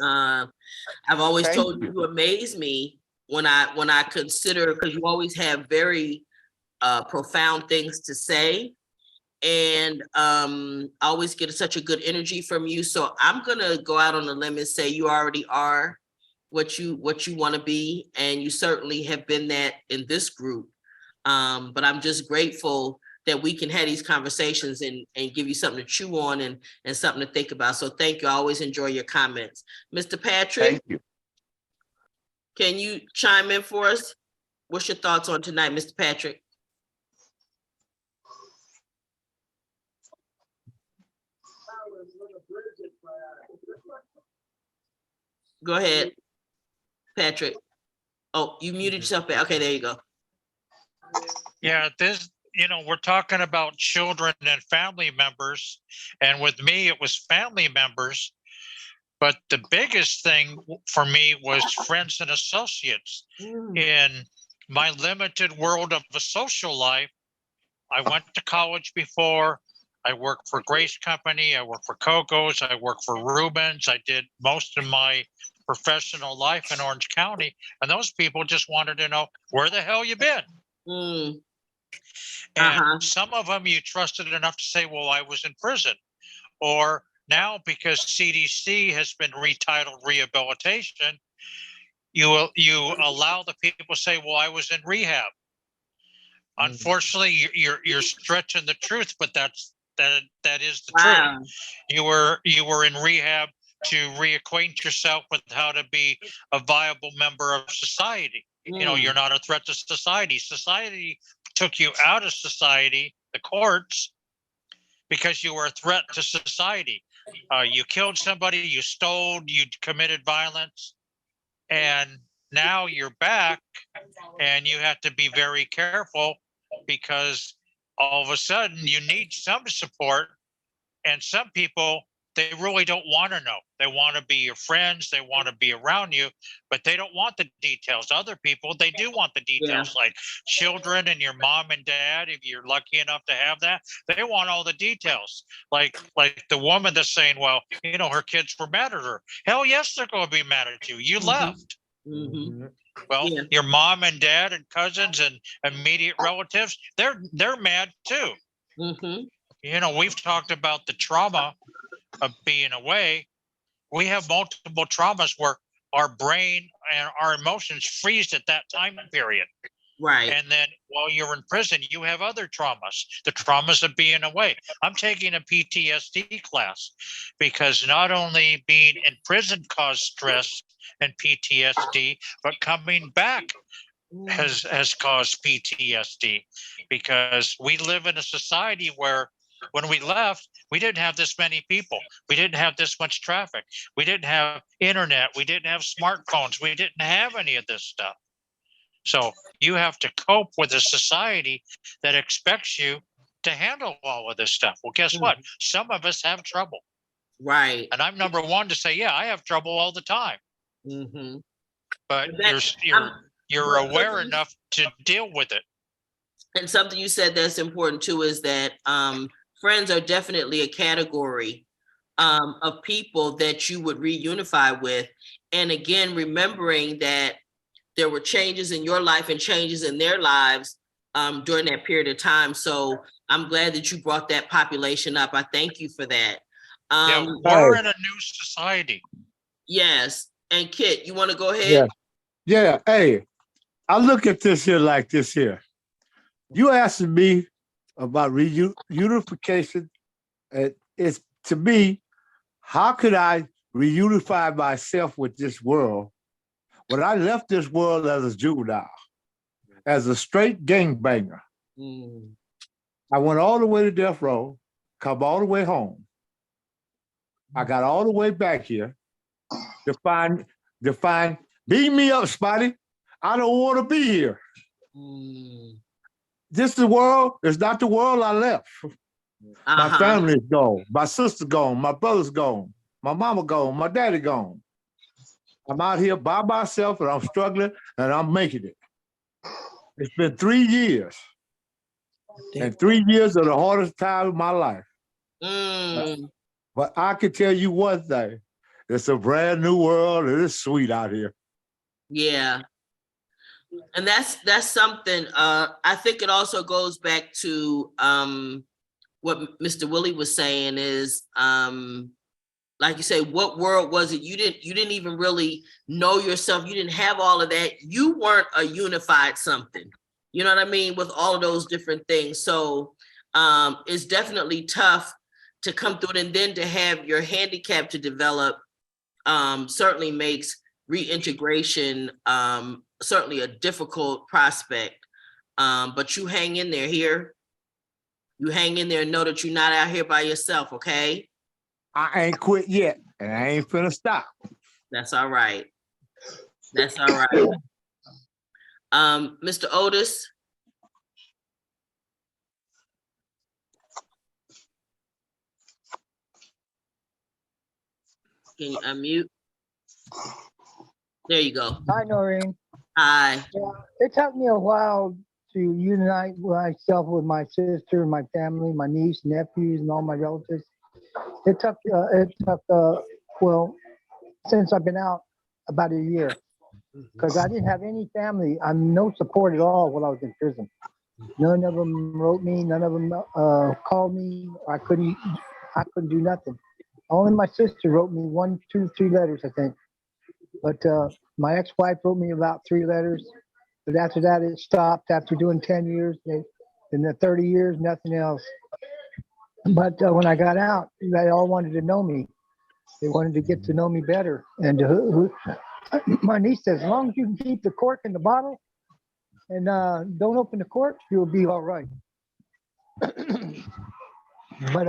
I've always told you amaze me when I consider, because you always have very profound things to say, and I always get such a good energy from you. So I'm gonna go out on a limb and say you already are what you want to be, and you certainly have been that in this group. But I'm just grateful that we can have these conversations and give you something to chew on and something to think about. So thank you. I always enjoy your comments. Mr. Patrick, Thank you. can you chime in for us? What's your thoughts on tonight, Mr. Patrick? Go ahead, Patrick. Oh, you muted yourself. Okay, there you go. Yeah, we're talking about children and family members. And with me, it was family members. But the biggest thing for me was friends and associates. In my limited world of a social life, I went to college before. I worked for Grace Company. I worked for Coco's. I worked for Rubens. I did most of my professional life in Orange County. And those people just wanted to know, where the hell you been? And some of them you trusted enough to say, well, I was in prison. Or now, because CDC has been retitled rehabilitation, you allow the people to say, well, I was in rehab. Unfortunately, you're stretching the truth, but that is the truth. You were in rehab to reacquaint yourself with how to be a viable member of society. You're not a threat to society. Society took you out of society, the courts, because you were a threat to society. You killed somebody, you stole, you committed violence, and now you're back, and you have to be very careful because all of a sudden you need some support, and some people, they really don't want to know. They want to be your friends, they want to be around you, but they don't want the details. Other people, they do want the details, like children and your mom and dad, if you're lucky enough to have that, they want all the details. Like the woman that's saying, well, her kids were mad at her. Hell yes, they're going to be mad at you. You left. Well, your mom and dad and cousins and immediate relatives, they're mad too. We've talked about the trauma of being away. We have multiple traumas where our brain and our emotions freeze at that time period. Right. And then while you're in prison, you have other traumas, the traumas of being away. I'm taking a PTSD class because not only being in prison caused stress and PTSD, but coming back has caused PTSD, because we live in a society where when we left, we didn't have this many people. We didn't have this much traffic. We didn't have internet. We didn't have smartphones. We didn't have any of this stuff. So you have to cope with a society that expects you to handle all of this stuff. Well, guess what? Some of us have trouble. Right. And I'm number one to say, yeah, I have trouble all the time. But you're aware enough to deal with it. And something you said that's important too is that friends are definitely a category of people that you would reunify with. And again, remembering that there were changes in your life and changes in their lives during that period of time. So I'm glad that you brought that population up. I thank you for that. We're in a new society. Yes. And Kit, you want to go ahead? Yeah. Hey, I look at this here like this here. You asking me about reunification. It's, to me, how could I reunify myself with this world when I left this world as a juvenile, as a straight gangbanger? I went all the way to death row, come all the way home. I got all the way back here to find, beat me up, Spotty. I don't want to be here. This is the world, it's not the world I left. My family's gone, my sister's gone, my brother's gone, my mama gone, my daddy gone. I'm out here by myself and I'm struggling and I'm making it. It's been 3 years. And 3 years are the hardest time of my life. But I can tell you one thing, it's a brand new world and it's sweet out here. Yeah. And that's something, I think it also goes back to what Mr. Willie was saying is, like you say, what world was it? You didn't even really know yourself. You didn't have all of that. You weren't a unified something. You know what I mean? With all of those different things. So it's definitely tough to come through it, and then to have your handicap to develop certainly makes reintegration certainly a difficult prospect. But you hang in there here. You hang in there and know that you're not out here by yourself, okay? I ain't quit yet, and I ain't finna stop. That's all right. That's all right. Mr. Otis. Can you unmute? There you go. Hi, Noreen. Hi. Yeah, it took me a while to unite myself with my sister, my family, my niece, nephews, and all my relatives. It took, well, since I've been out, about a year, because I didn't have any family. I'm no support at all while I was in prison. None of them wrote me. None of them called me. I couldn't do nothing. Only my sister wrote me 1, 2, 3 letters, I think. But my ex-wife wrote me about 3 letters. But after that, it stopped. After doing 10 years, in the 30 years, nothing else. But when I got out, they all wanted to know me. They wanted to get to know me better. And my niece says, as long as you can keep the cork in the bottle and don't open the cork, you'll be all right. But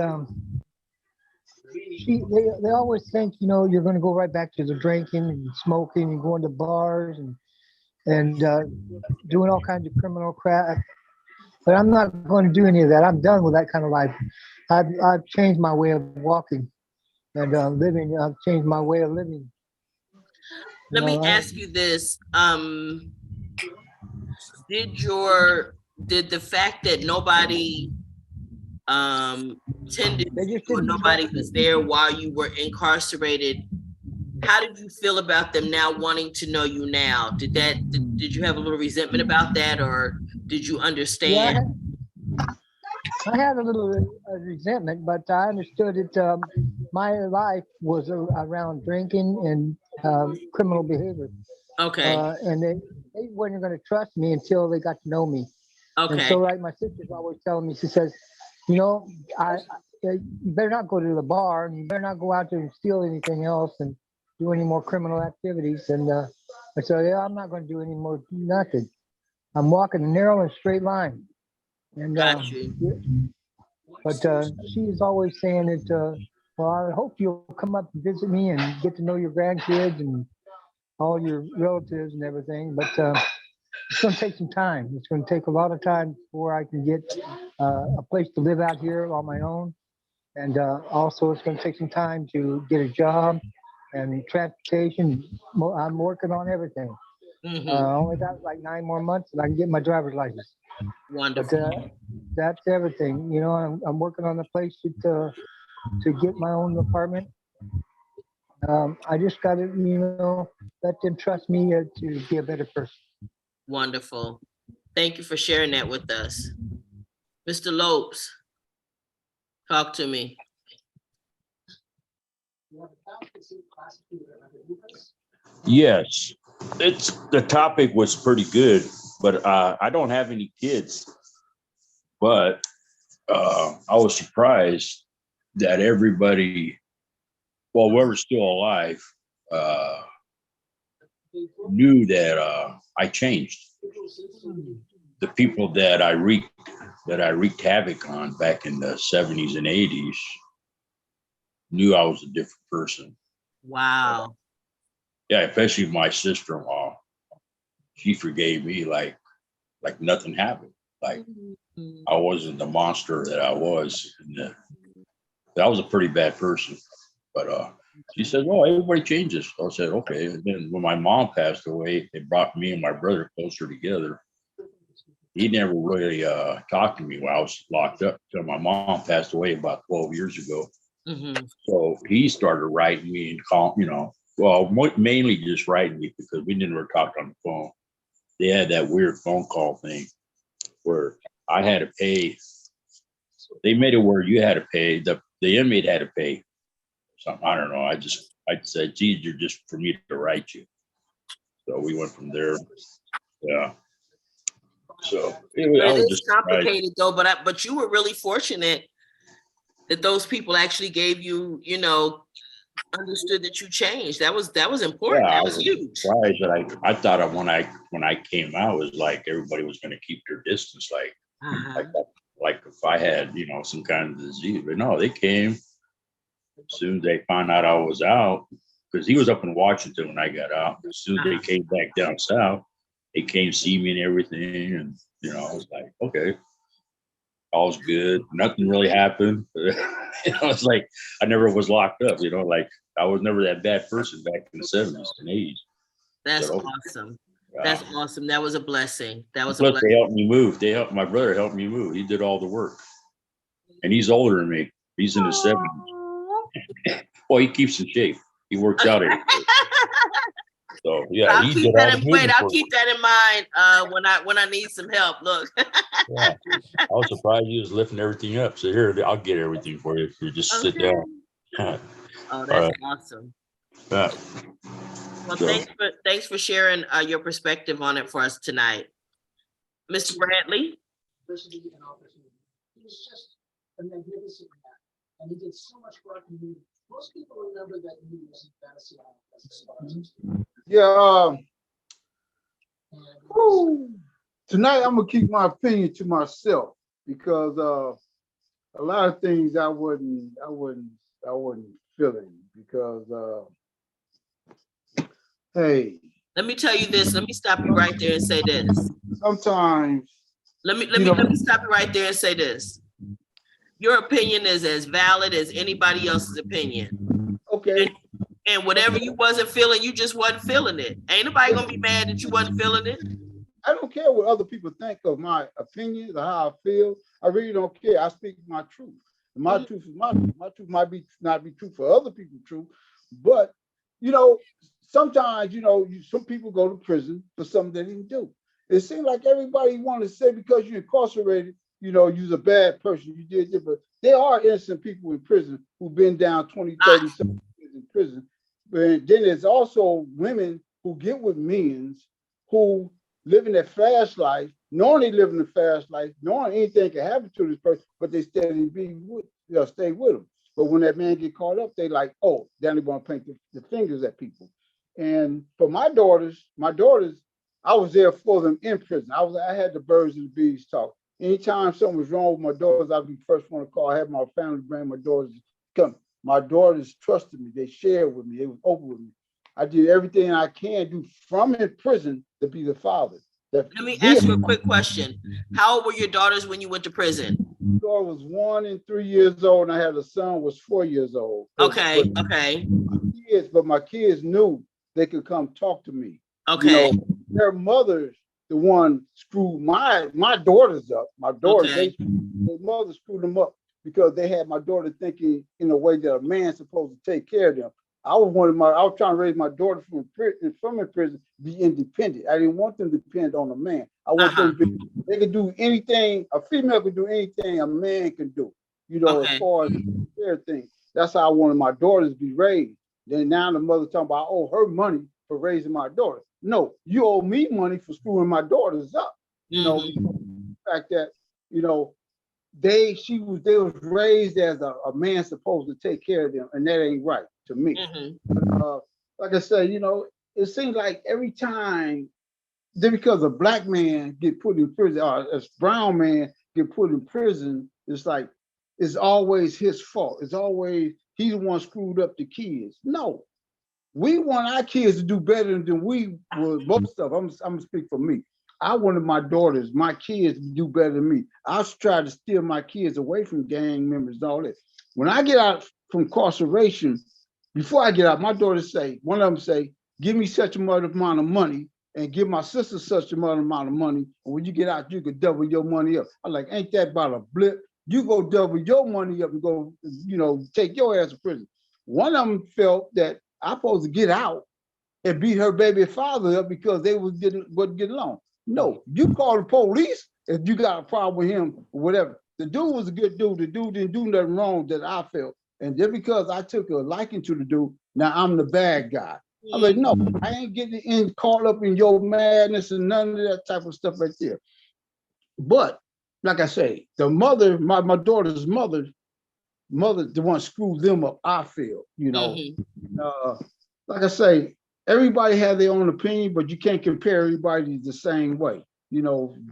they always think, you're going to go right back to the drinking and smoking and going to bars and doing all kinds of criminal crap. But I'm not going to do any of that. I'm done with that kind of life. I've changed my way of walking and living. I've changed my way of living. Let me ask you this. Did the fact that nobody tended or nobody was there while you were incarcerated, how did you feel about them now wanting to know you now? Did you have a little resentment about that, or did you understand? Yeah, I had a little resentment, but I understood it. My life was around drinking and criminal behavior. Okay. And they weren't going to trust me until they got to know me. Okay. And so, like my sister's always telling me, she says, you better not go to the bar, and you better not go out there and steal anything else and do any more criminal activities. And I said, yeah, I'm not going to do any more nothing. I'm walking a narrow and straight line. And got you. But she is always saying that, well, I hope you'll come up and visit me and get to know your grandkids and all your relatives and everything. But it's going to take some time. It's going to take a lot of time before I can get a place to live out here on my own. And also, it's going to take some time to get a job and transportation. I'm working on everything. Mm-hmm. I only got like 9 more months and I can get my driver's license. Wonderful. But, that's everything. I'm working on a place to get my own apartment. I just got to, let them trust me to be a better person. Wonderful. Thank you for sharing that with us. Mr. Lopes, talk to me. Yes, the topic was pretty good, but I don't have any kids. But I was surprised that everybody, well, whoever's still alive, knew that I changed. The people that I wreaked havoc on back in the 70s and 80s knew I was a different person. Wow. Yeah, especially my sister-in-law. She forgave me like nothing happened. Like I wasn't the monster that I was. And I was a pretty bad person. But she said, "Oh, everybody changes." I said, "Okay." And then when my mom passed away, it brought me and my brother closer together. He never really talked to me when I was locked up until my mom passed away about 12 years ago. Mm-hmm. So he started writing me and calling, mainly just writing me because we never talked on the phone. They had that weird phone call thing where I had to pay. They made it where you had to pay, the inmate had to pay something. I don't know. I said, it's easier just for me to write you. So we went from there. Yeah. So But I it was is just surprised. complicated though. But you were really fortunate that those people actually gave you, understood that you changed. That was important. Yeah, I That was was huge. surprised that I thought of when I came out, it was like everybody was going to keep their distance, Uh-huh. like if I had some kind of disease. But no, they came as soon as they found out I was out, because he was up in Washington when I got out. As soon as they came back down south, they came see me and everything, and I was like, okay, all's good. Nothing really happened. It's like I never was locked up. Like I was never that bad person back in the 70s and 80s. That's So, awesome. yeah. That's awesome. That was a blessing. That was a Plus, blessing. they helped me move. My brother helped me move. He did all the work, and he's older than me. He's in his 70s. Well, he keeps in shape. He works out every day. So yeah, I'll he keep did all that the in wait. moving I'll for me. keep that in mind when I need some help. Look. Yeah, I was surprised he was lifting everything up. So here, I'll get everything for you if you just sit Okay. down. Oh, that's awesome. Yeah. Well, So, thanks for sharing your perspective on it for us tonight, Mr. Bradley. He was just a magnificent man, and he did so much for our community. Most people remember that he was in fantasy island. Yeah. Tonight I'm gonna keep my opinion to myself because a lot of things I wasn't feeling because hey. Let me tell you this. Let me stop you right there and say this. Sometimes. Let me stop you right there and say this. Your opinion is as valid as anybody else's opinion. Okay. And whatever you wasn't feeling, you just wasn't feeling it. Ain't nobody gonna be mad that you wasn't feeling it. I don't care what other people think of my opinions or how I feel. I really don't care. I speak my truth. My truth is my truth. My truth might not be true for other people's truth, but sometimes some people go to prison for something they didn't do. It seems like everybody want to say because you're incarcerated, you're a bad person. You did it, but there are innocent people in prison who've been down 20, 30 something years in prison. But then there's also women who get with men who living that fast life, knowing they living a fast life, knowing anything can happen to this person, but they stay with them. But when that man get caught up, they like, oh, then they're gonna point the fingers at people. And for my daughters, I was there for them in prison. I had the birds and the bees talk. Anytime something was wrong with my daughters, I'd be the first one to call. I had my family bring my daughters come. My daughters trusted me. They shared with me. They was open with me. I did everything I can do from in prison to be the father. Let me ask you a quick question. How old were your daughters when you went to prison? My daughter was 1 and 3 years old, and I had a son was 4 years old. Okay. But my kids knew they could come talk to me. Okay. Their mother's the one screwed my daughters up. My daughters, their mother screwed them up because they had my daughter thinking in a way that a man's supposed to take care of them. I was trying to raise my daughter from in prison, be independent. I didn't want them to depend on a man. I want them to they can do anything, a female can do anything a man can do, as far as everything. That's how I wanted my daughters to be raised. Then now the mother talking about, I owe her money for raising my daughter. No, you owe me money for screwing my daughters up. The fact that, they was raised as a man supposed to take care of them, and that ain't right to me. Like I said, it seems like every time, because a black man get put in prison or a brown man get put in prison, it's like it's always his fault. It's always he's the one screwed up the kids. No, we want our kids to do better than we would. Most of them. I'm gonna speak for me. I wanted my kids to do better than me. I tried to steer my kids away from gang members and all that. When I get out from incarceration, before I get out, my daughters say, one of them say, give me such amount of money and give my sister such amount of money. And when you get out, you could double your money up. I'm like, ain't that about a blip? You go double your money up and go, take your ass to prison. One of them felt that I'm supposed to get out and beat her baby father up because they wasn't getting along. No, you call the police if you got a problem with him or whatever. The dude was a good dude. The dude didn't do nothing wrong that I felt. And just because I took a liking to the dude, now I'm the bad guy. I'm like, no, I ain't getting caught up in your madness and none of that type of stuff right there. But like I say, the mother, my daughter's mother, the one screwed them up, I feel, like I say, everybody had their own opinion, but you can't compare everybody the same way.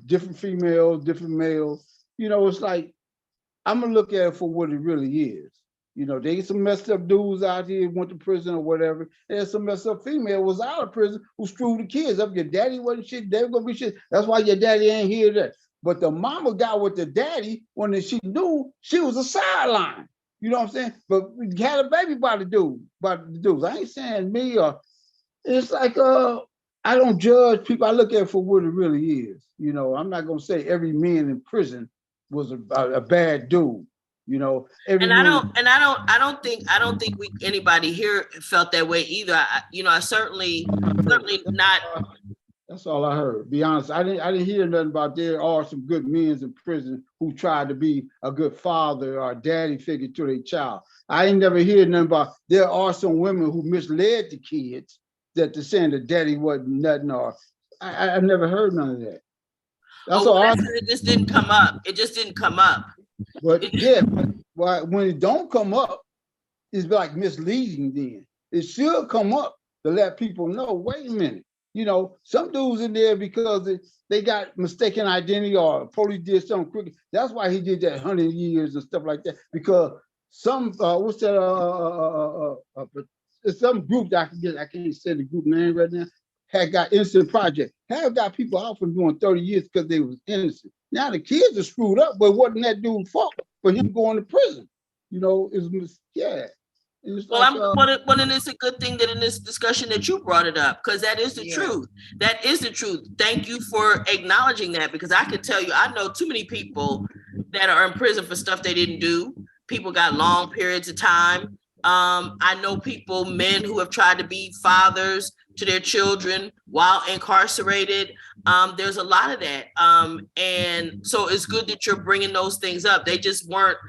Different females, different males. It's like, I'm gonna look at it for what it really is. There's some messed up dudes out here went to prison or whatever. There's some messed up female was out of prison who screwed the kids up. Your daddy wasn't shit. They were gonna be shit. That's why your daddy ain't here there. But the mama got with the daddy when she knew she was a sideline. You know what I'm saying? But we had a baby by the dudes. I ain't saying me or it's like I don't judge people. I look at it for what it really is. I'm not gonna say every man in prison was a bad dude. I don't think anybody here felt that way either. I certainly not. That's all I heard. Be honest, I didn't hear nothing about there are some good men in prison who tried to be a good father or a daddy figure to their child. I ain't never hear nothing about there are some women who misled the kids that they're saying the daddy wasn't nothing, or I've never heard none of that. That's all. It just didn't come up. It just didn't come up. But when it don't come up, it's like misleading. Then it should come up to let people know. Wait a minute. Some dudes in there because they got mistaken identity or police did something crooked. That's why he did that 100 years and stuff like that. Because some what's that? Some group that I can't say the group name right now. Had got innocent project. Have got people out from doing 30 years because they was innocent. Now the kids are screwed up, but wasn't that dude's fault for him going to prison? Well, then it's a good thing that in this discussion that you brought it up, because that is the truth. That is the truth. Thank you for acknowledging that, because I can tell you, I know too many people that are in prison for stuff they didn't do. People got long periods of time. I know men who have tried to be fathers to their children while incarcerated. There's a lot of that. And so it's good that you're bringing those things up. They just weren't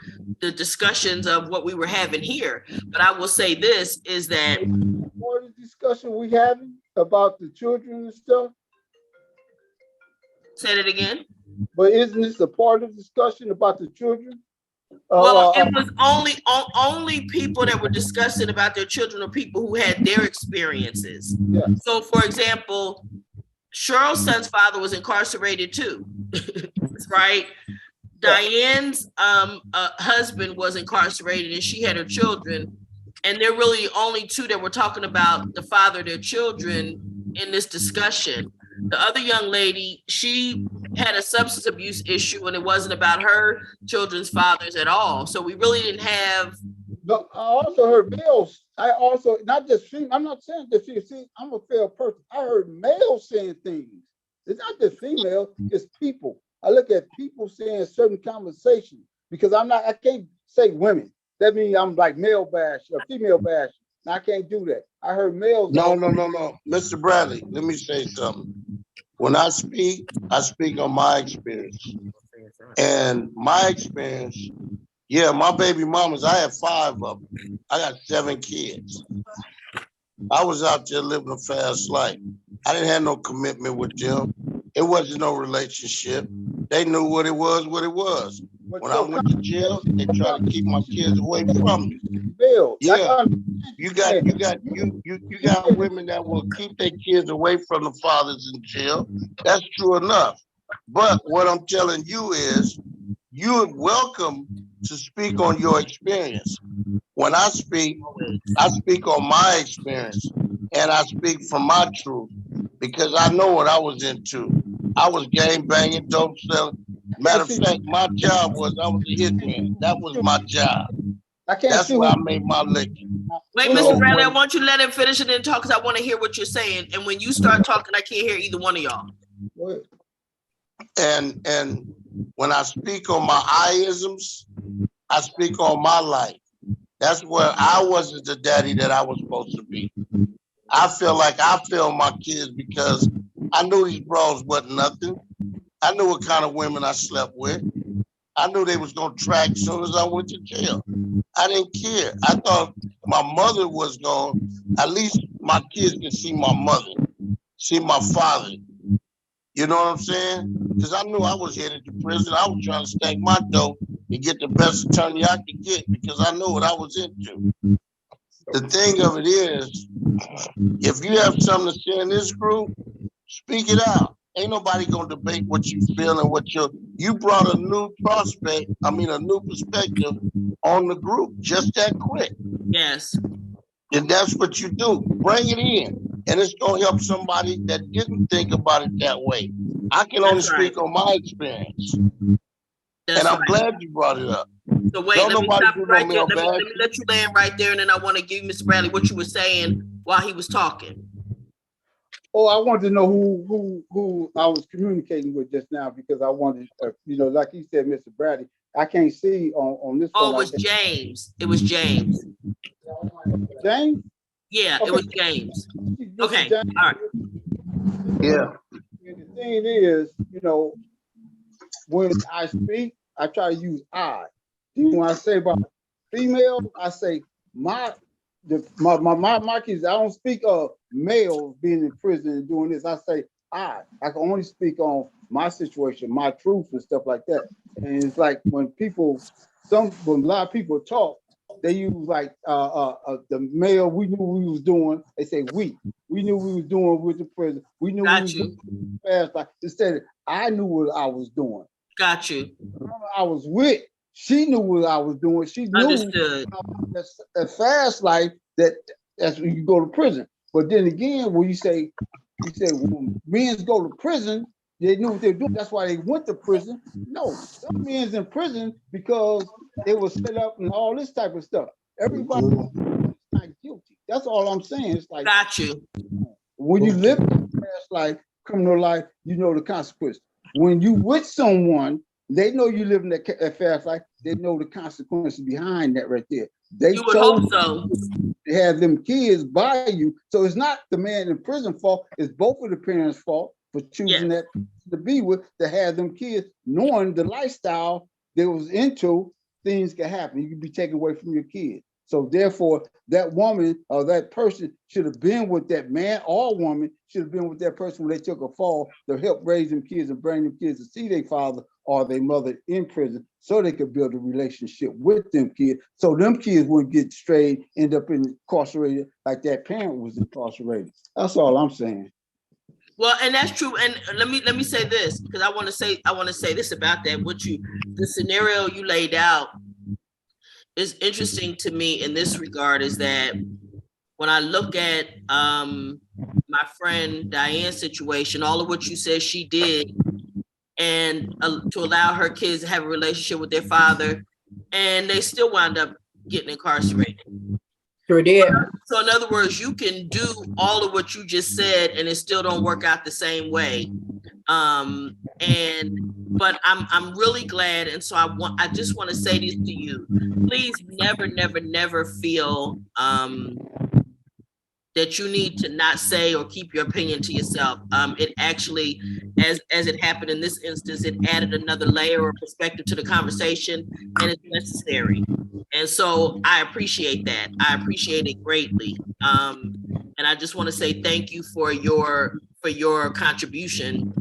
the discussions of what we were having here. But I will say this is that more the discussion we having about the children and stuff. Say it again. But isn't this a part of the discussion about the children? Well, it was only people that were discussing about their children or people who had their experiences. Yeah. So, for example, Cheryl's son's father was incarcerated too, right? Diane's husband was incarcerated and she had her children. And they're really only two that were talking about the father of their children in this discussion. The other young lady, she had a substance abuse issue and it wasn't about her children's fathers at all. So we really didn't have. No, I also heard males. Not just female. I'm not saying that see, I'm a fair person. I heard males saying things. It's not just female, it's people. I look at people saying certain conversations because I can't say women. That means I'm like male bash or female bash. I can't do that. I heard males. No. Mr. Bradley, let me say something. When I speak on my experience. And my experience, my baby mamas, I have 5 of them. I got 7 kids. I was out there living a fast life. I didn't have no commitment with them. It wasn't no relationship. They knew what it was. When I went to jail, they tried to keep my kids away from me. Yeah, you got women that will keep their kids away from the fathers in jail. That's true enough. But what I'm telling you is, you're welcome to speak on your experience. When I speak on my experience, and I speak from my truth because I know what I was into. I was gang banging, dope selling. Matter of fact, my job was I was a hitman. That was my job. That's where I made my living. Wait, Mr. Bradley, I want you to let him finish and then talk because I want to hear what you're saying. And when you start talking, I can't hear either one of y'all. And when I speak on my I-isms, I speak on my life. That's where I wasn't the daddy that I was supposed to be. I feel like I failed my kids because I knew these bros wasn't nothing. I knew what kind of women I slept with. I knew they was gonna track as soon as I went to jail. I didn't care. I thought my mother was gone. At least my kids can see my mother, see my father. You know what I'm saying? Because I knew I was headed to prison. I was trying to stack my dough and get the best attorney I could get because I knew what I was into. The thing of it is, if you have something to say in this group, speak it out. Ain't nobody gonna debate what you feel and what you brought a new a new perspective on the group just that quick. Yes. And that's what you do. Bring it in. And it's gonna help somebody that didn't think about it that way. I can only speak on my experience. And I'm glad you brought it up. So wait, Don't let me nobody stop do you no right there. mailbag. Let me let you land right there, and then I want to give Mr. Bradley what you were saying while he was talking. Oh, I wanted to know who I was communicating with just now because I wanted, like he said, Mr. Bradley. I can't see on this phone. Oh, it was James. It was James. James? Yeah, Okay. it was James. Okay, James. all right. Yeah. And the thing is, when I speak, I try to use I. When I say about female, I say my kids. I don't speak of males being in prison and doing this. I say I can only speak on my situation, my truth and stuff like that. And it's like when a lot of people talk, they use like the male. We knew we was doing. They say we knew we was doing with the prison. We knew we was doing fast. Like instead, I knew what I was doing. Got you. I was with. She knew what I was doing. She knew that fast life. That's when you go to prison. But then again, when you say when men go to prison, they knew what they were doing. That's why they went to prison. No, some men's in prison because they were set up and all this type of stuff. Everybody is not guilty. That's all I'm saying. It's like got you. When you live fast life, criminal life, you know the consequence. When you with someone, they know you live in that fast life. They know the consequences behind that right there. They you would hope so. To have them kids by you. So it's not the man in prison fault. It's both of the parents' fault for choosing that to be with, to have them kids, knowing the lifestyle they was into. Things can happen. You can be taken away from your kids. So therefore, that woman or that person should have been with that man or woman should have been with that person when they took a fall to help raise them kids and bring them kids to see their father or their mother in prison so they could build a relationship with them kids. So them kids wouldn't get strayed, end up incarcerated like that parent was incarcerated. That's all I'm saying. Well, and that's true. And let me say this, because I want to say this about that. The scenario you laid out is interesting to me in this regard is that when I look at my friend Diane's situation, all of what you said she did, and to allow her kids to have a relationship with their father, and they still wound up getting incarcerated. Sure did. So in other words, you can do all of what you just said, and it still don't work out the same way. But I'm really glad, and so I just want to say this to you: please never feel that you need to not say or keep your opinion to yourself. It actually, as it happened in this instance, it added another layer of perspective to the conversation, and it's necessary. And so I appreciate that. I appreciate it greatly. And I just want to say thank you for your contribution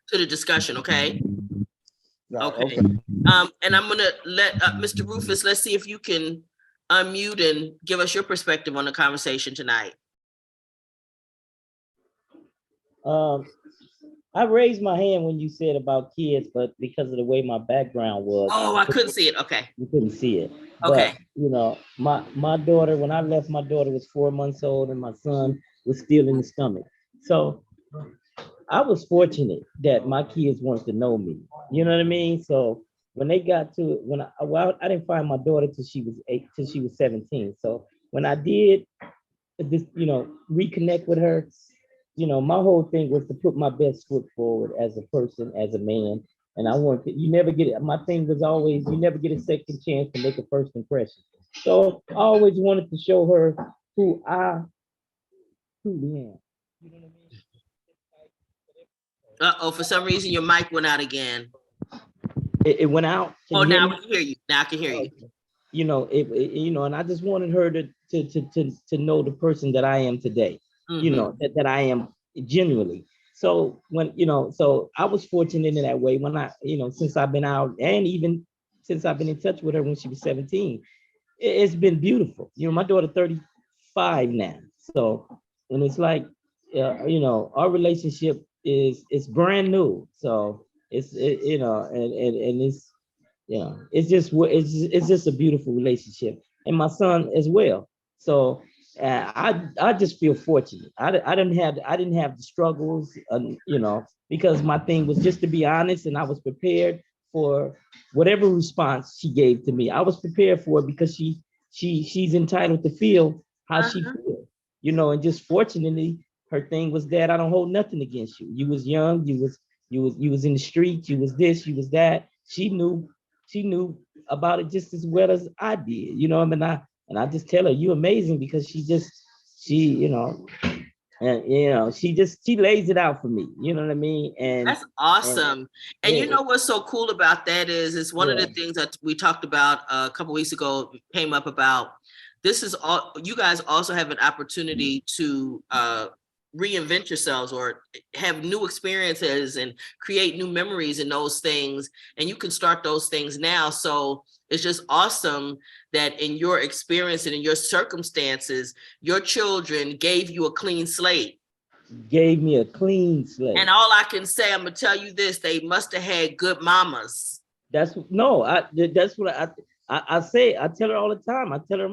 to the discussion. Okay. Okay. And I'm gonna let Mr. Rufus. Let's see if you can unmute and give us your perspective on the conversation tonight. I raised my hand when you said about kids, but because of the way my background was. Oh, I couldn't see it. Okay. You couldn't see it. Okay. But, my daughter, when I left, my daughter was 4 months old and my son was still in the stomach. So I was fortunate that my kids wanted to know me. You know what I mean? So when they got to it, I didn't find my daughter till she was 17. So when I did this, reconnect with her, my whole thing was to put my best foot forward as a person, as a man. And my thing was always, you never get a second chance to make a first impression. So I always wanted to show her who I truly am. You know what I mean? For some reason your mic went out again. It went out. Now we can hear you. Now I can hear you. And I just wanted her to know the person that I am today. Mm-hmm. That I am genuinely. So when, so I was fortunate in that way when I, since I've been out and even since I've been in touch with her when she was 17, it's been beautiful. My daughter 35 now. So, and it's like, our relationship it's brand new. So and it's, it's just a beautiful relationship, and my son as well. So I just feel fortunate. I didn't have the struggles, because my thing was just to be honest, and I was prepared for whatever response she gave to me. I was prepared for it because she's entitled to feel how she feels, and just fortunately her thing was that I don't hold nothing against you. You was young, you was in the streets, you was this, you was that. She knew about it just as well as I did, and I just tell her, you amazing, because she lays it out for me, you know what I mean? And that's awesome. And you know what's so cool about that is one of the things that we talked about a couple weeks ago, came up about, this is all, you guys also have an opportunity to reinvent yourselves or have new experiences and create new memories and those things. And you can start those things now. So it's just awesome that in your experience and in your circumstances, your children gave you a clean slate. Gave me a clean slate. And all I can say, I'm gonna tell you this: they must have had good mamas. That's what I say. I tell her all the time. I tell her,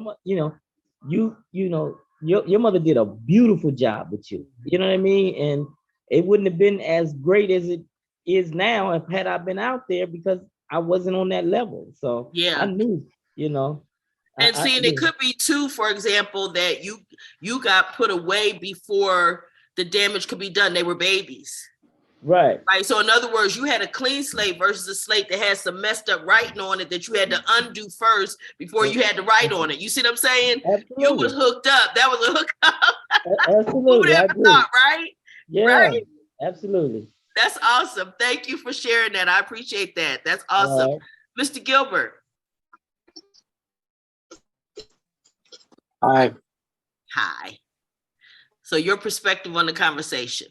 your mother did a beautiful job with you. You know what I mean? And it wouldn't have been as great as it is now if had I been out there, because I wasn't on that level. So yeah, I knew, And it could be too, for example, that you got put away before the damage could be done. They were babies. Right. So in other words, you had a clean slate versus a slate that had some messed up writing on it that you had to undo first before you had to write on it. You see what I'm saying? Absolutely. You was hooked up. That was a hookup. Absolutely. Who would have thought, right? Yeah, right? Absolutely. That's awesome. Thank you for sharing that. I appreciate that. That's awesome. Mr. Gilbert. Hi. Hi. So your perspective on the conversation.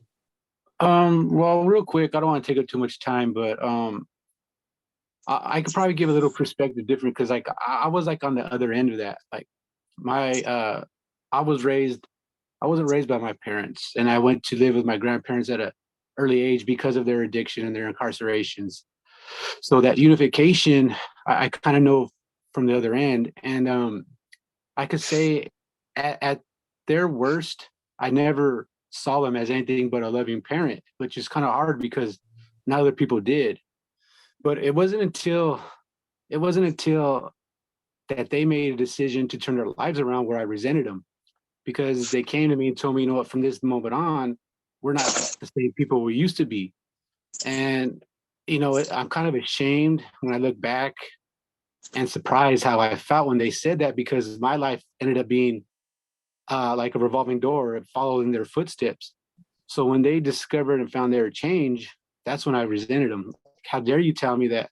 Well, real quick, I don't want to take up too much time, but I could probably give a little perspective different, because like I was like on the other end of that. Like I wasn't raised by my parents, and I went to live with my grandparents at an early age because of their addiction and their incarcerations. So that unification, I kind of know from the other end. And I could say at their worst, I never saw them as anything but a loving parent, which is kind of hard because not other people did. But it wasn't until that they made a decision to turn their lives around where I resented them, because they came to me and told me, you know what, from this moment on, we're not the same people we used to be. And I'm kind of ashamed when I look back and surprised how I felt when they said that, because my life ended up being like a revolving door, following their footsteps. So when they discovered and found their change, that's when I resented them. How dare you tell me that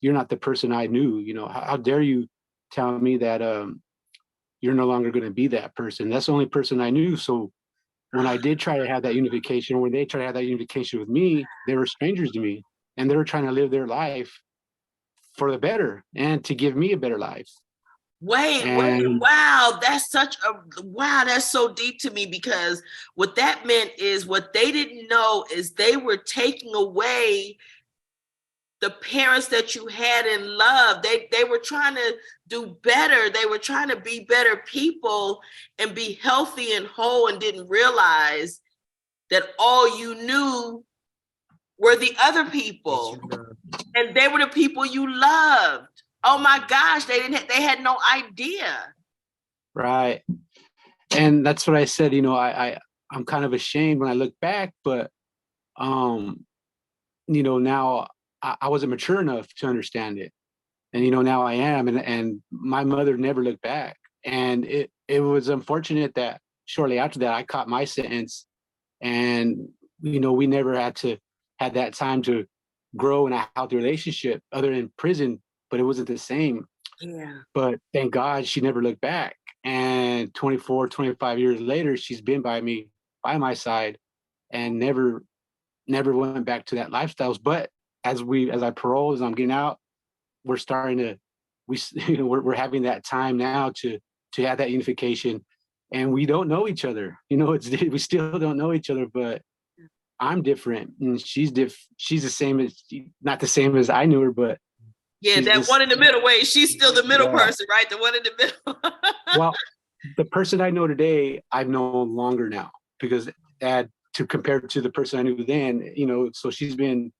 you're not the person I knew? How dare you tell me that you're no longer going to be that person? That's the only person I knew. So when I did try to have that unification, when they tried to have that unification with me, they were strangers to me, and they were trying to live their life for the better and to give me a better life. Wait, wow, that's so deep to me, because what that meant is, what they didn't know is they were taking away the parents that you had in love. They were trying to do better. They were trying to be better people and be healthy and whole, and didn't realize that all you knew were the other people, and they were the people you loved. Oh my gosh, they had no idea. Right. And that's what I said, I'm kind of ashamed when I look back, but now I wasn't mature enough to understand it. And now I am, and my mother never looked back. And it was unfortunate that shortly after that I caught my sentence, and we never had that time to grow in a healthy relationship other than prison, but it wasn't the same. Yeah. But thank God she never looked back. And 24, 25 years later, she's been by my side, and never never went back to that lifestyles. But as I parole, as I'm getting out, we're starting to, we're having that time now to have that unification, and we don't know each other. We still don't know each other, but I'm different and she's the same as, not the same as I knew her, but yeah, that one in the middle. Wait, she's still the middle person, right? The one in the middle. Well, the person I know today, I've known longer now, because to compare to the person I knew then, so she's been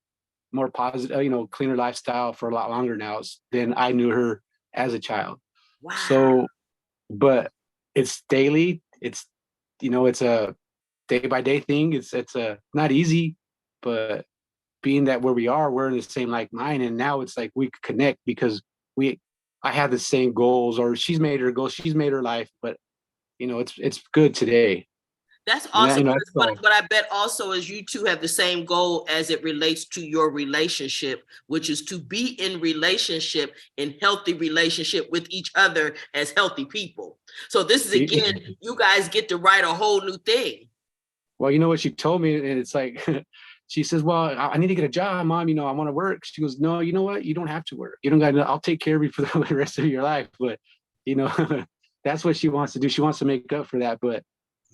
more positive, cleaner lifestyle for a lot longer now than I knew her as a child. Wow. So, but it's daily. It's a day by day thing. It's a not easy, but being that where we are, we're in the same like mind, and now it's like we connect because I have the same goals, or she's made her goals, she's made her life, but it's good today. That's awesome. And But I bet also is you two have the same goal as it relates to your relationship, which is to be in healthy relationship with each other as healthy people. So this is, again, you guys get to write a whole new thing. Well, you know what she told me, and it's like, she says, well, I need to get a job, Mom. I want to work. She goes, no, you know what? You don't have to work. You don't got to, I'll take care of you for the rest of your life. But, that's what she wants to do. She wants to make up for that. But,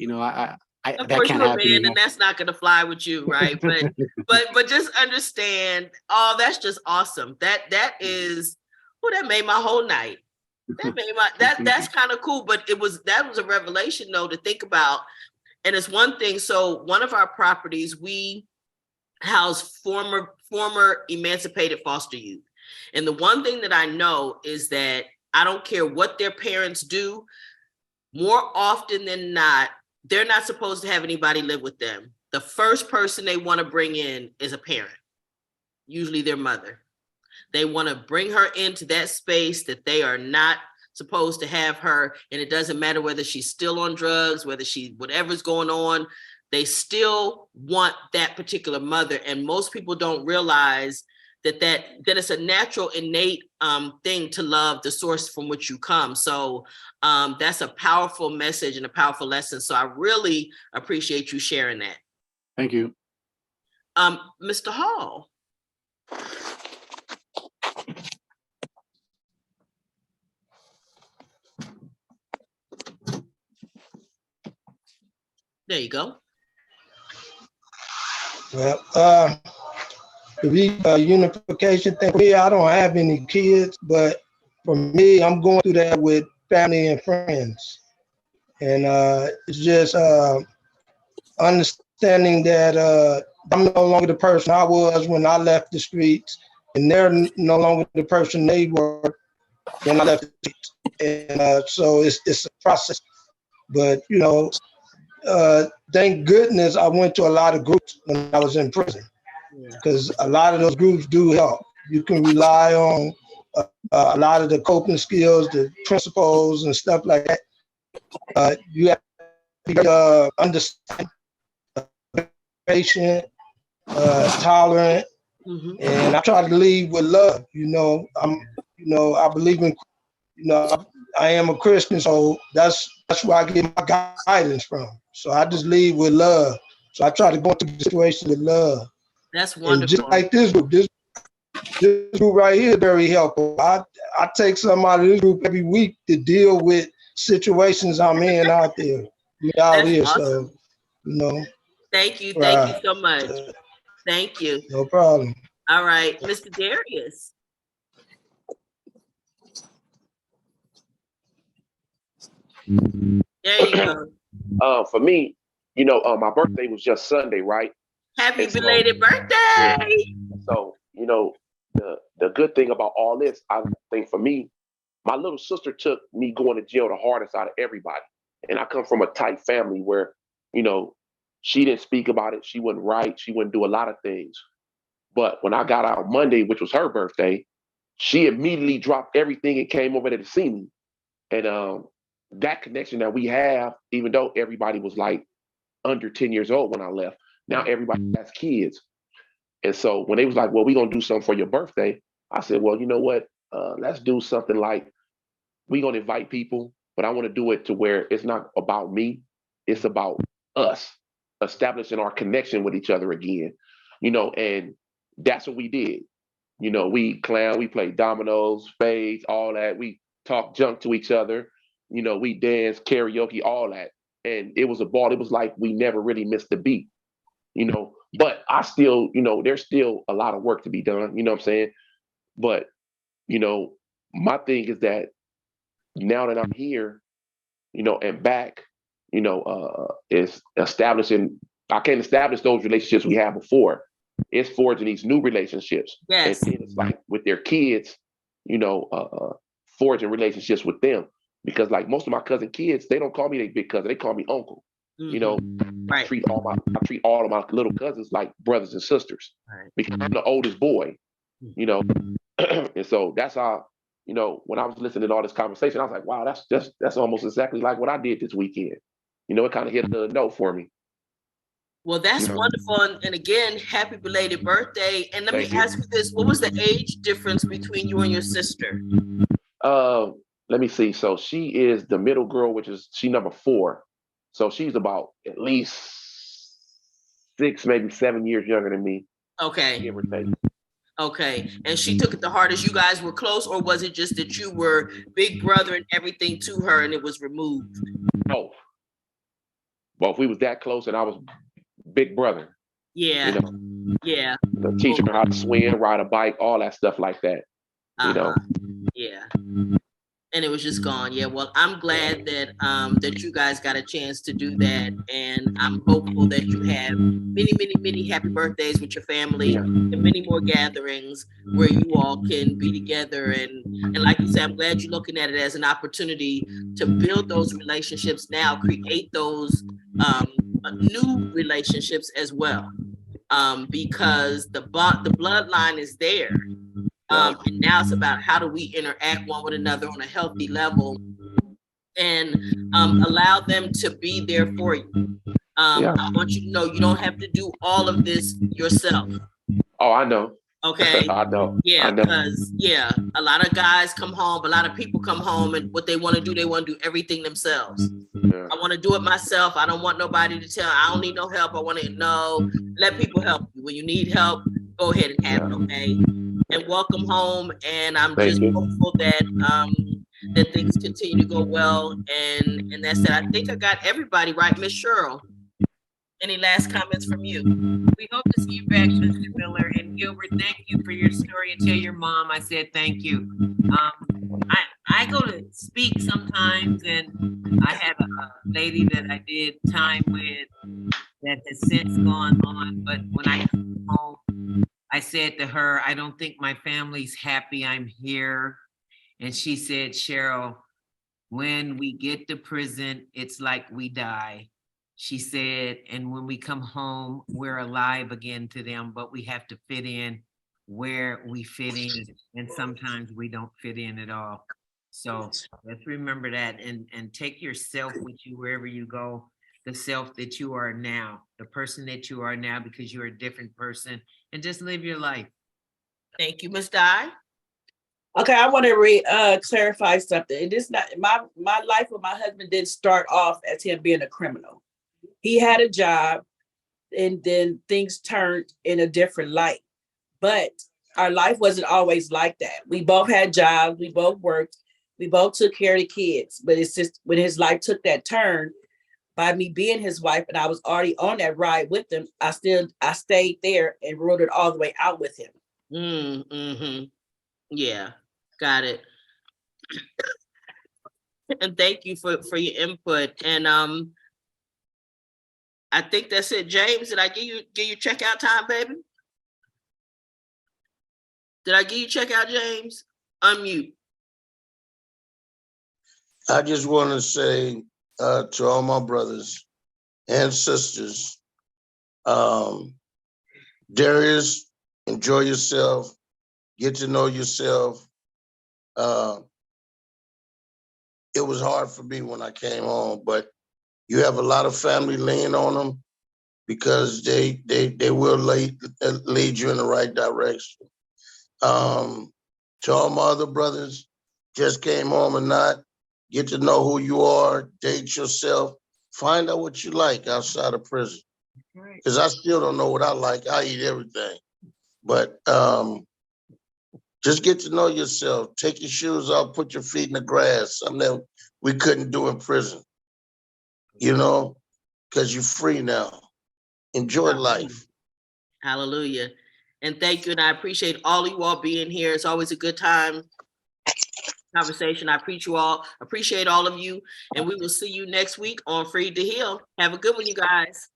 of that course, can't you're happen. a man, and that's not going to fly with you, right? But just understand. Oh, that's just awesome. That is. Oh, that made my whole night. That's kind of cool. But that was a revelation, though, to think about. And it's one thing. So one of our properties, we house former emancipated foster youth, and the one thing that I know is that I don't care what their parents do. More often than not, they're not supposed to have anybody live with them. The first person they want to bring in is a parent, usually their mother. They want to bring her into that space that they are not supposed to have her. And it doesn't matter whether she's still on drugs, whatever's going on, they still want that particular mother. And most people don't realize that it's a natural, innate thing to love the source from which you come. So that's a powerful message and a powerful lesson. So I really appreciate you sharing that. Thank you. Mr. Hall. There you go. Well, the unification thing, for me, I don't have any kids, but for me, I'm going through that with family and friends. And it's just understanding that I'm no longer the person I was when I left the streets, and they're no longer the person they were when I left the streets. And so it's a process. But, thank goodness I went to a lot of groups when I was in prison, because a lot of those groups do help. You can rely on a lot of the coping skills, the principles and stuff like that. You have to understand, patient, tolerant, and I try to lead with love. I believe in, I am a Christian, so that's where I get my guidance from. So I just lead with love. So I try to go into the situation with love. That's wonderful. And just like this group right here is very helpful. I take some out of this group every week to deal with situations I'm in out there. Awesome. So, Thank you. Thank you so much. Thank you. No problem. All right, Mr. Darius. There you go. For me, my birthday was just Sunday, right? Happy belated birthday! So, the good thing about all this, I think for me, my little sister took me going to jail the hardest out of everybody. And I come from a tight family where, she didn't speak about it. She wouldn't write. She wouldn't do a lot of things. But when I got out Monday, which was her birthday, she immediately dropped everything and came over there to see me. And that connection that we have, even though everybody was like under 10 years old when I left, now everybody has kids. And so when they was like, well, we're going to do something for your birthday, I said, well, you know what? Let's do something like, we're going to invite people, but I want to do it to where it's not about me. It's about us establishing our connection with each other again. and that's what we did. We clown, we played dominoes, spades, all that. We talked junk to each other. We danced, karaoke, all that. And it was a ball. It was like we never really missed a beat, But I still, there's still a lot of work to be done, you know what I'm saying? But, my thing is that now that I'm here, and back, is establishing, I can't establish those relationships we had before. It's forging these new relationships. Yes. And it's like with their kids, forging relationships with them. Because like most of my cousin kids, they don't call me their big cousin, they call me uncle. Right. I treat all of my little cousins like brothers and sisters. Right. Because I'm the oldest boy, and so that's how, when I was listening to all this conversation, I was like, wow, that's almost exactly like what I did this weekend. It kind of hit the note for me. Well, that's wonderful. And again, happy belated birthday. And let me ask you this, what was the age difference between you and your sister? Let me see. So she is the middle girl, which is she number 4. So she's about at least 6, maybe 7 years younger than me. Okay. Give or take. Okay. And she took it the hardest. You guys were close, or was it just that you were big brother and everything to her and it was removed? Both. Well, if we was that close and I was big brother. Yeah. Yeah. Teaching her how to swim, ride a bike, all that stuff like that. Yeah. And it was just gone. Yeah. Well, I'm glad that that you guys got a chance to do that, and I'm hopeful that you have many, many, many happy birthdays with your family and many more gatherings where you all can be together. And like you said, I'm glad you're looking at it as an opportunity to build those relationships now, create those new relationships as well, because the bloodline is there. And now it's about how do we interact one with another on a healthy level and allow them to be there for you. I want you to know you don't have to do all of this yourself. Oh, I know. Okay. I know. Yeah, because a lot of guys come home, a lot of people come home, and what they want to do, they want to do everything themselves. I want to do it myself. I don't want nobody to tell. I don't need no help. I want to let people help you. When you need help, go ahead and have it. Okay. And welcome home. And I'm just hopeful that that things continue to go well. And that's it. I think I got everybody right, Miss Cheryl. Any last comments from you? We hope to see you back, Mr. Miller. And Gilbert, thank you for your story. And tell your mom I said thank you. I go to speak sometimes, and I had a lady that I did time with that has since gone on. But when I came home, I said to her, I don't think my family's happy I'm here. And she said, Cheryl, when we get to prison, it's like we die. She said, and when we come home, we're alive again to them, but we have to fit in where we fit in. And sometimes we don't fit in at all. So let's remember that and take yourself with you wherever you go, the self that you are now, the person that you are now, because you're a different person, and just live your life. Thank you, Ms. Dye. Okay, I want to clarify something. It is not my life with my husband didn't start off as him being a criminal. He had a job, and then things turned in a different light. But our life wasn't always like that. We both had jobs, we both worked, we both took care of the kids. But it's just when his life took that turn, by me being his wife, and I was already on that ride with him, I stayed there and rode it all the way out with him. Mm-hmm. Yeah, got it. And thank you for your input. And I think that's it. James, did I give you checkout time, baby? Did I give you checkout, James? Unmute. I just want to say to all my brothers and sisters, Darius, enjoy yourself, get to know yourself. It was hard for me when I came home, but you have a lot of family leaning on them because they will lead you in the right direction. To all my other brothers, just came home or not, get to know who you are, date yourself, find out what you like outside of prison. because I still don't know what I like. I eat everything. But just get to know yourself. Take your shoes off, put your feet in the grass. Something that we couldn't do in prison, you know, because you're free now. Enjoy life. Hallelujah. And thank you. And I appreciate all of you all being here. It's always a good time conversation. I appreciate all of you. And we will see you next week on Free to Heal. Have a good one, you guys.